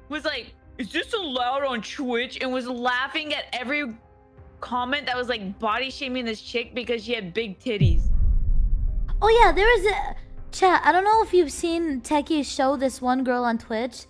was like, is this allowed on Twitch? And was laughing at every comment that was like body shaming this chick because she had big titties. Oh yeah, there was a chat. I don't know if you've seen Techie show this one girl on Twitch.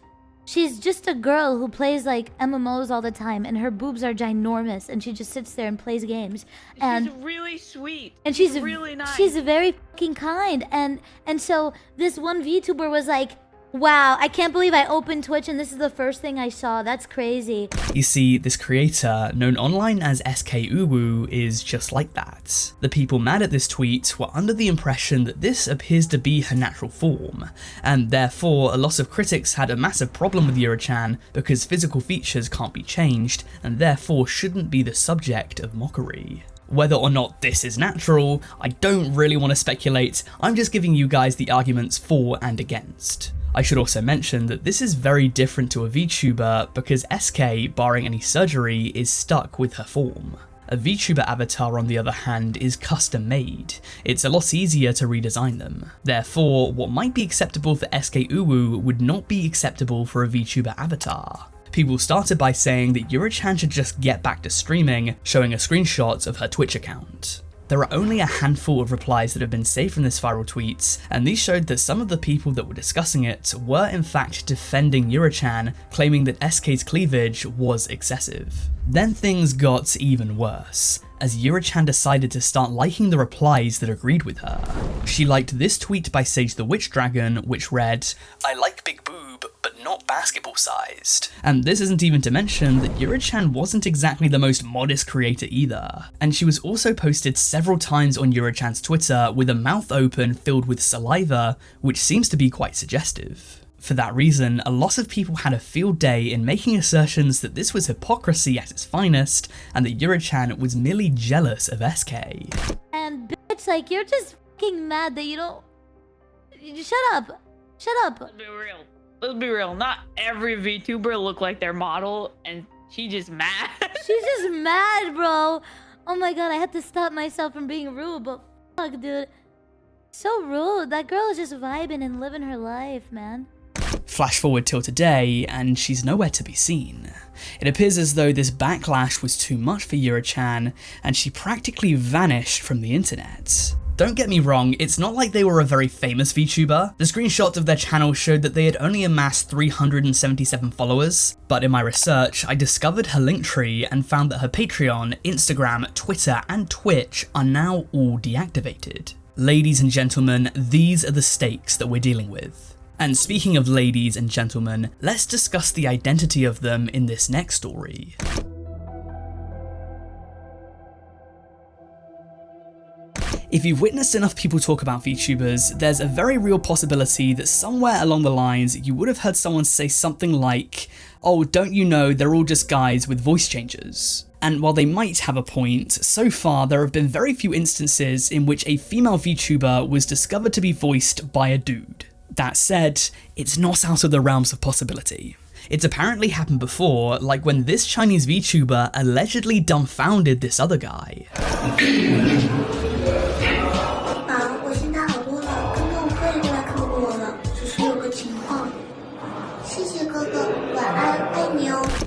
She's just a girl who plays like MMOs all the time, and her boobs are ginormous, and she just sits there and plays games. And she's really sweet. And she's really nice. She's very fucking kind. And so this one VTuber was like, wow, I can't believe I opened Twitch and this is the first thing I saw. That's crazy. You see, this creator, known online as SKUwu, is just like that. The people mad at this tweet were under the impression that this appears to be her natural form, and therefore a lot of critics had a massive problem with Eurochan because physical features can't be changed and therefore shouldn't be the subject of mockery. Whether or not this is natural, I don't really want to speculate, I'm just giving you guys the arguments for and against. I should also mention that this is very different to a VTuber because SK, barring any surgery, is stuck with her form. A VTuber avatar, on the other hand, is custom made. It's a lot easier to redesign them. Therefore, what might be acceptable for SK Uwu would not be acceptable for a VTuber avatar. People started by saying that Yuri-chan should just get back to streaming, showing a screenshot of her Twitch account. There are only a handful of replies that have been saved from this viral tweet, and these showed that some of the people that were discussing it were in fact defending Yuri-chan, claiming that SK's cleavage was excessive. Then things got even worse, as Yuri-chan decided to start liking the replies that agreed with her. She liked this tweet by Sage the Witch Dragon, which read, "I like big boob, but not basketball sized." And this isn't even to mention that Yuri-chan wasn't exactly the most modest creator either. And she was also posted several times on Yuri-chan's Twitter with a mouth open filled with saliva, which seems to be quite suggestive. For that reason, a lot of people had a field day in making assertions that this was hypocrisy at its finest, and that Yuri-chan was merely jealous of SK. And bitch, like, you're just fucking mad that you don't... Shut up. Shut up. Let's be real. Let's be real. Not every VTuber look like their model, and she just mad. She's just mad, bro. Oh my god, I had to stop myself from being rude, but fuck, dude. So rude. That girl is just vibing and living her life, man. Flash forward till today, and she's nowhere to be seen. It appears as though this backlash was too much for Yuri-chan, and she practically vanished from the internet. Don't get me wrong, it's not like they were a very famous VTuber. The screenshot of their channel showed that they had only amassed 377 followers, but in my research, I discovered her Linktree and found that her Patreon, Instagram, Twitter, and Twitch are now all deactivated. Ladies and gentlemen, these are the stakes that we're dealing with. And speaking of ladies and gentlemen, let's discuss the identity of them in this next story. If you've witnessed enough people talk about VTubers, there's a very real possibility that somewhere along the lines you would have heard someone say something like, "Oh, don't you know they're all just guys with voice changes?" And while they might have a point, so far there have been very few instances in which a female VTuber was discovered to be voiced by a dude. That said, it's not out of the realms of possibility. It's apparently happened before, like when this Chinese VTuber allegedly dumbfounded this other guy.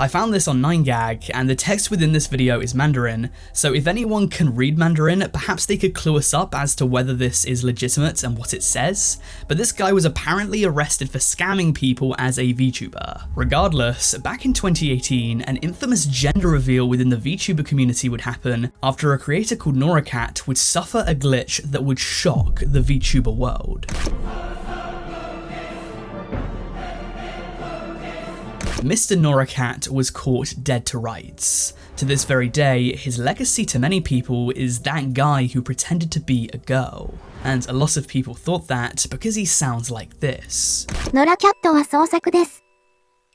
I found this on 9gag, and the text within this video is Mandarin, so if anyone can read Mandarin, perhaps they could clue us up as to whether this is legitimate and what it says, but this guy was apparently arrested for scamming people as a VTuber. Regardless, back in 2018, an infamous gender reveal within the VTuber community would happen after a creator called NoraCat would suffer a glitch that would shock the VTuber world. Mr. NoraCat was caught dead to rights. To this very day, his legacy to many people is that guy who pretended to be a girl. And a lot of people thought that because he sounds like this. ノラキャットは創作です。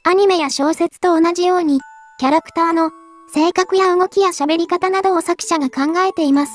アニメや小説と同じように、キャラクターの性格や動きや喋り方などを作者が考えています。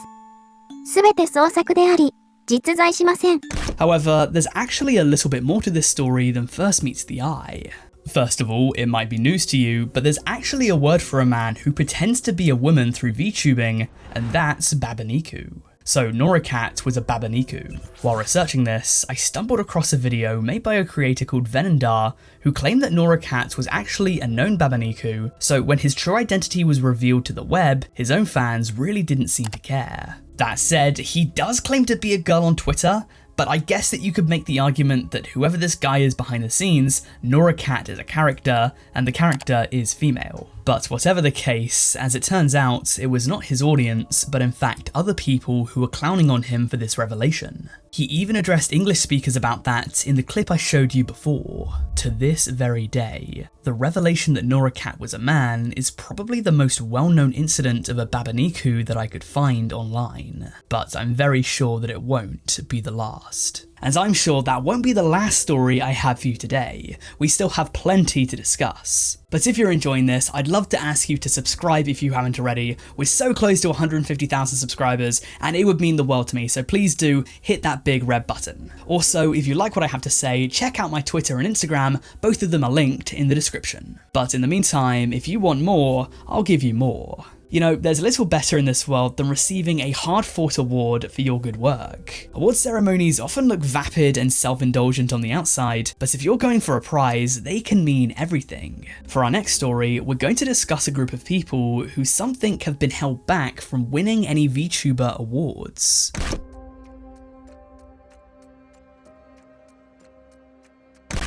すべて創作であり、実在しません。However, there's actually a little bit more to this story than first meets the eye. First of all, it might be news to you, but there's actually a word for a man who pretends to be a woman through VTubing, and that's babaniku. So NoraCat was a babaniku. While researching this, I stumbled across a video made by a creator called Venendar who claimed that NoraCat was actually a known babaniku, so when his true identity was revealed to the web, his own fans really didn't seem to care. That said, he does claim to be a girl on Twitter, but I guess that you could make the argument that whoever this guy is behind the scenes, NoraCat is a character, and the character is female. But whatever the case, as it turns out, it was not his audience, but in fact other people who were clowning on him for this revelation. He even addressed English speakers about that in the clip I showed you before. To this very day, the revelation that NoraCat was a man is probably the most well-known incident of a babaniku that I could find online, but I'm very sure that it won't be the last. And I'm sure that won't be the last story I have for you today. We still have plenty to discuss. But if you're enjoying this, I'd love to ask you to subscribe if you haven't already. We're so close to 150,000 subscribers, and it would mean the world to me, so please do hit that big red button. Also, if you like what I have to say, check out my Twitter and Instagram, both of them are linked in the description. But in the meantime, if you want more, I'll give you more. You know, there's little better in this world than receiving a hard-fought award for your good work. Award ceremonies often look vapid and self-indulgent on the outside, but if you're going for a prize, they can mean everything. For our next story, we're going to discuss a group of people who some think have been held back from winning any VTuber awards.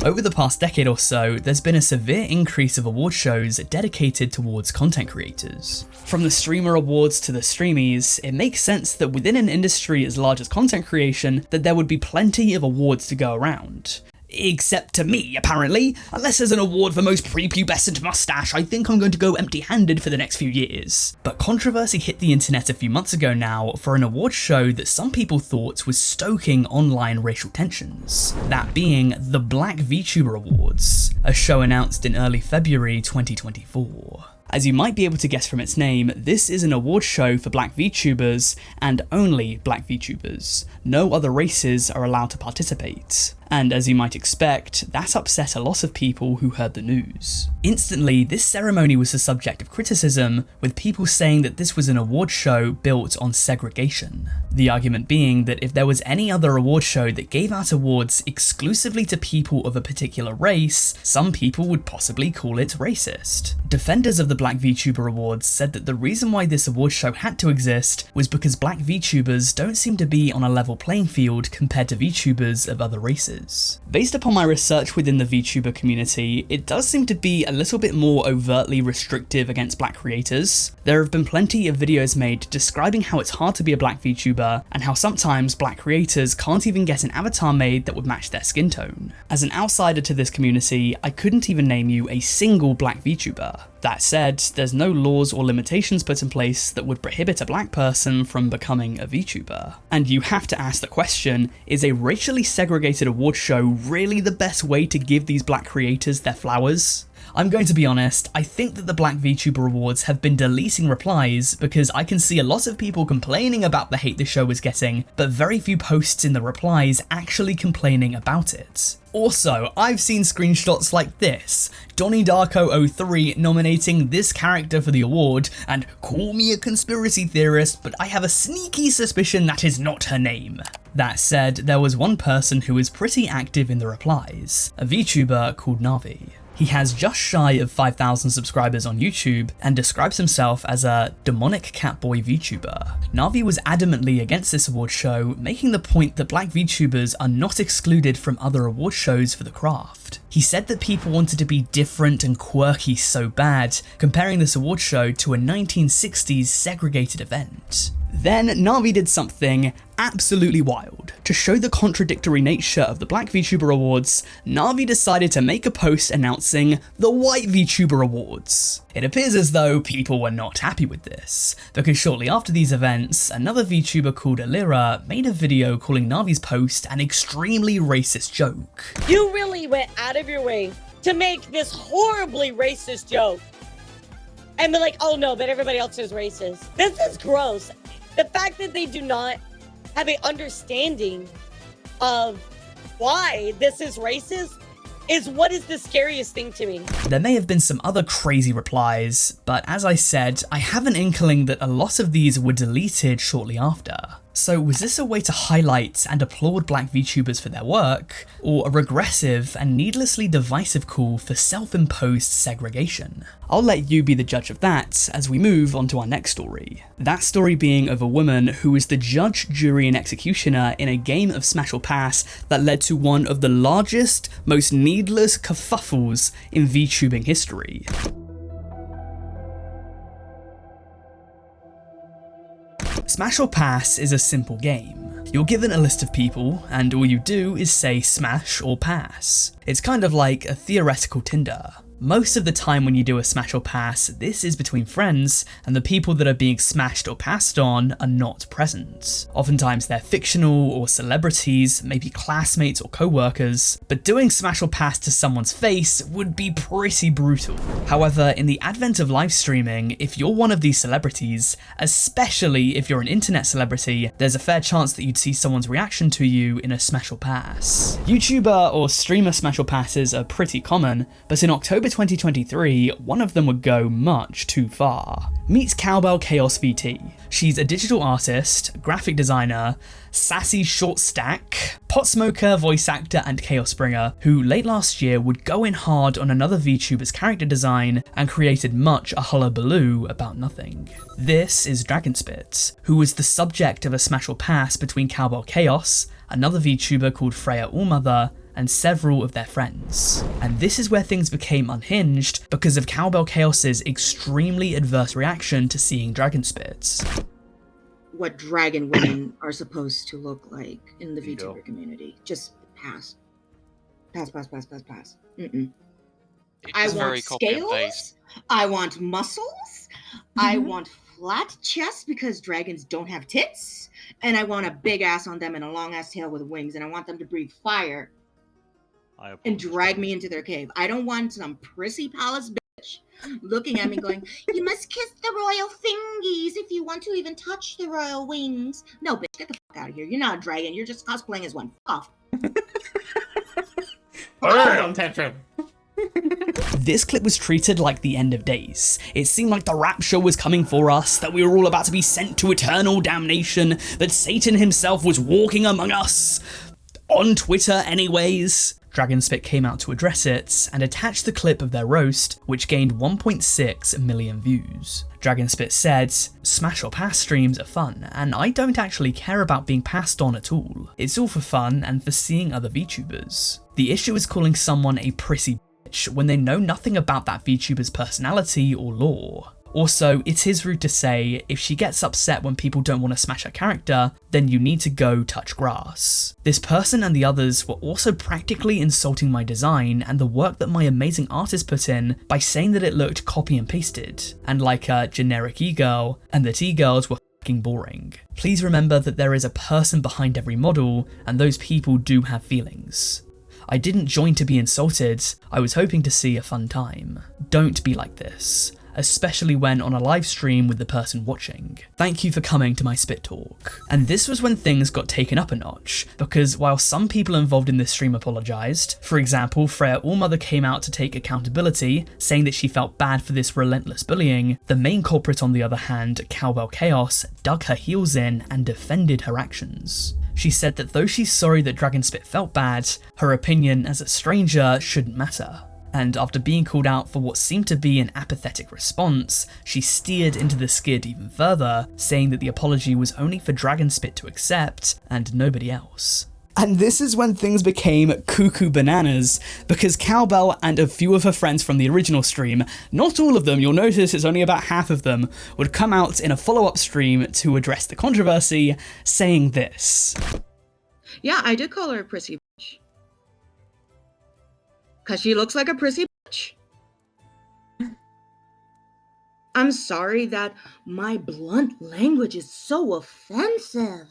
Over the past decade or so, there's been a severe increase of award shows dedicated towards content creators. From the Streamer Awards to the Streamies, it makes sense that within an industry as large as content creation, that there would be plenty of awards to go around. Except to me, apparently. Unless there's an award for most prepubescent mustache, I think I'm going to go empty-handed for the next few years. But controversy hit the internet a few months ago now for an award show that some people thought was stoking online racial tensions. That being the Black VTuber Awards, a show announced in early February 2024. As you might be able to guess from its name, this is an award show for Black VTubers, and only Black VTubers. No other races are allowed to participate. And as you might expect, that upset a lot of people who heard the news. Instantly, this ceremony was the subject of criticism, with people saying that this was an award show built on segregation. The argument being that if there was any other award show that gave out awards exclusively to people of a particular race, some people would possibly call it racist. Defenders of the Black VTuber Awards said that the reason why this award show had to exist was because Black VTubers don't seem to be on a level playing field compared to VTubers of other races. Based upon my research within the VTuber community, it does seem to be a little bit more overtly restrictive against Black creators. There have been plenty of videos made describing how it's hard to be a Black VTuber, and how sometimes Black creators can't even get an avatar made that would match their skin tone. As an outsider to this community, I couldn't even name you a single Black VTuber. That said, there's no laws or limitations put in place that would prohibit a Black person from becoming a VTuber. And you have to ask the question, is a racially segregated award show really the best way to give these Black creators their flowers? I'm going to be honest, I think that the Black VTuber Awards have been deleting replies because I can see a lot of people complaining about the hate the show is getting, but very few posts in the replies actually complaining about it. Also, I've seen screenshots like this, Donnie Darko03 nominating this character for the award, and call me a conspiracy theorist, but I have a sneaky suspicion that is not her name. That said, there was one person who was pretty active in the replies, a VTuber called Navi. He has just shy of 5,000 subscribers on YouTube and describes himself as a demonic catboy VTuber. Navi was adamantly against this award show, making the point that Black VTubers are not excluded from other award shows for the craft. He said that people wanted to be different and quirky so bad, comparing this award show to a 1960s segregated event. Then Navi did something absolutely wild. To show the contradictory nature of the Black VTuber Awards, Navi decided to make a post announcing the White VTuber Awards. It appears as though people were not happy with this, because shortly after these events, another VTuber called Alira made a video calling Navi's post an extremely racist joke. You really went out of your way to make this horribly racist joke. And be like, oh no, but everybody else is racist. This is gross. The fact that they do not have an understanding of why this is racist is what is the scariest thing to me. There may have been some other crazy replies, but as I said, I have an inkling that a lot of these were deleted shortly after. So was this a way to highlight and applaud Black VTubers for their work, or a regressive and needlessly divisive call for self-imposed segregation? I'll let you be the judge of that as we move on to our next story. That story being of a woman who was the judge, jury and executioner in a game of Smash or Pass that led to one of the largest, most needless kerfuffles in VTubing history. Smash or Pass is a simple game. You're given a list of people, and all you do is say smash or pass. It's kind of like a theoretical Tinder. Most of the time when you do a smash or pass, this is between friends, and the people that are being smashed or passed on are not present. Oftentimes they're fictional or celebrities, maybe classmates or co-workers, but doing smash or pass to someone's face would be pretty brutal. However, in the advent of live streaming, if you're one of these celebrities, especially if you're an internet celebrity, there's a fair chance that you'd see someone's reaction to you in a smash or pass. YouTuber or streamer smash or passes are pretty common, but in October 2023, one of them would go much too far. Meet Cowbell Chaos VT. She's a digital artist, graphic designer, sassy short stack, pot smoker, voice actor, and chaos bringer, who late last year would go in hard on another VTuber's character design and created much a hullabaloo about nothing. This is Dragonspit, who was the subject of a smash or pass between Cowbell Chaos, another VTuber called Freya Allmother, and several of their friends. And this is where things became unhinged because of Cowbell Chaos's extremely adverse reaction to seeing Dragonspit. What dragon women are supposed to look like in the VTuber community. Just pass. Pass. Mm-mm. I want scales. I want muscles. I want flat chests because dragons don't have tits. And I want a big ass on them and a long ass tail with wings. And I want them to breathe fire and drag me into their cave. I don't want some prissy palace bitch looking at me going, you must kiss the royal fingies if you want to even touch the royal wings. No, bitch, get the fuck out of here. You're not a dragon. You're just cosplaying as one. Fuck off. This clip was treated like the end of days. It seemed like the rapture was coming for us, that we were all about to be sent to eternal damnation, that Satan himself was walking among us. On Twitter anyways. Dragonspit came out to address it and attached the clip of their roast, which gained 1.6 million views. Dragonspit said, "Smash or pass streams are fun, and I don't actually care about being passed on at all. It's all for fun and for seeing other VTubers. The issue is calling someone a prissy bitch when they know nothing about that VTuber's personality or lore. Also, it's his rude to say, if she gets upset when people don't want to smash her character, then you need to go touch grass. This person and the others were also practically insulting my design and the work that my amazing artist put in by saying that it looked copy and pasted, and like a generic e-girl, and that e-girls were f***ing boring. Please remember that there is a person behind every model, and those people do have feelings. I didn't join to be insulted, I was hoping to see a fun time. Don't be like this. Especially when on a live stream with the person watching. Thank you for coming to my spit talk." And this was when things got taken up a notch, because while some people involved in this stream apologised, for example, Freya Allmother came out to take accountability, saying that she felt bad for this relentless bullying, the main culprit on the other hand, Cowbell Chaos, dug her heels in and defended her actions. She said that though she's sorry that Dragonspit felt bad, her opinion as a stranger shouldn't matter. And after being called out for what seemed to be an apathetic response, she steered into the skid even further, saying that the apology was only for Dragonspit to accept and nobody else. And this is when things became cuckoo bananas, because Cowbell and a few of her friends from the original stream, not all of them, you'll notice it's only about half of them, would come out in a follow-up stream to address the controversy, saying this. Yeah, I did call her a prissy bitch. Because she looks like a prissy bitch. I'm sorry that my blunt language is so offensive.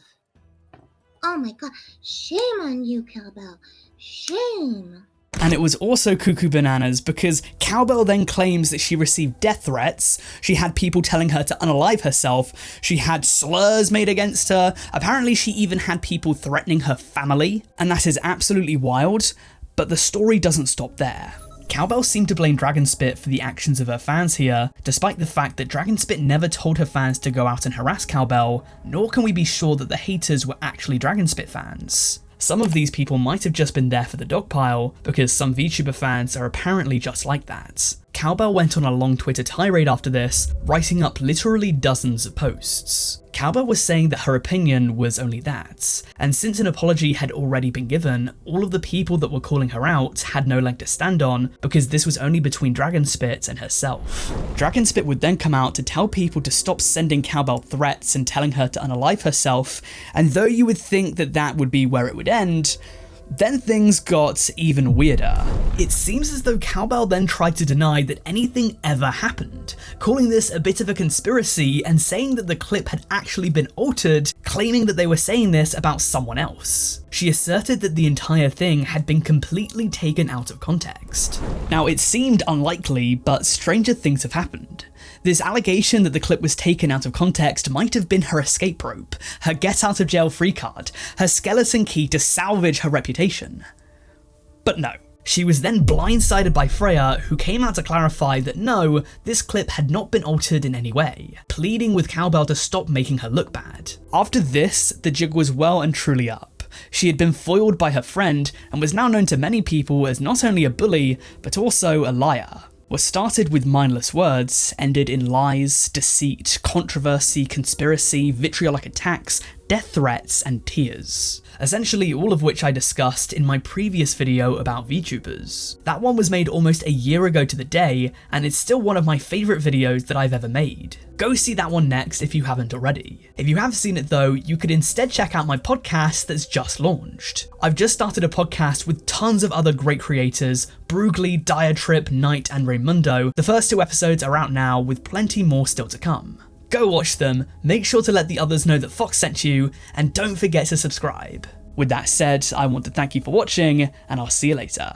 Oh my god, shame on you, Cowbell. Shame. And it was also cuckoo bananas because Cowbell then claims that she received death threats, she had people telling her to unalive herself, she had slurs made against her, apparently she even had people threatening her family, and that is absolutely wild. But the story doesn't stop there. Cowbell seemed to blame Dragonspit for the actions of her fans here, despite the fact that Dragonspit never told her fans to go out and harass Cowbell, nor can we be sure that the haters were actually Dragonspit fans. Some of these people might have just been there for the dogpile, because some VTuber fans are apparently just like that. Cowbell went on a long Twitter tirade after this, writing up literally dozens of posts. Cowbell was saying that her opinion was only that, and since an apology had already been given, all of the people that were calling her out had no leg to stand on because this was only between Dragonspit and herself. Dragonspit would then come out to tell people to stop sending Cowbell threats and telling her to unalive herself, and though you would think that that would be where it would end, then things got even weirder. It seems as though Cowbell then tried to deny that anything ever happened, calling this a bit of a conspiracy and saying that the clip had actually been altered, claiming that they were saying this about someone else. She asserted that the entire thing had been completely taken out of context. Now, it seemed unlikely, but stranger things have happened. This allegation that the clip was taken out of context might have been her escape rope, her get out of jail free card, her skeleton key to salvage her reputation. But no. She was then blindsided by Freya, who came out to clarify that no, this clip had not been altered in any way, pleading with Cowbell to stop making her look bad. After this, the jig was well and truly up. She had been foiled by her friend and was now known to many people as not only a bully, but also a liar. What started with mindless words ended in lies, deceit, controversy, conspiracy, vitriolic attacks, death threats, and tears. Essentially all of which I discussed in my previous video about VTubers. That one was made almost a year ago to the day, and it's still one of my favourite videos that I've ever made. Go see that one next if you haven't already. If you have seen it though, you could instead check out my podcast that's just launched. I've just started a podcast with tons of other great creators, Brugly, Diatrip, Knight, and Raymundo. The first 2 episodes are out now, with plenty more still to come. Go watch them, make sure to let the others know that Fox sent you, and don't forget to subscribe. With that said, I want to thank you for watching, and I'll see you later.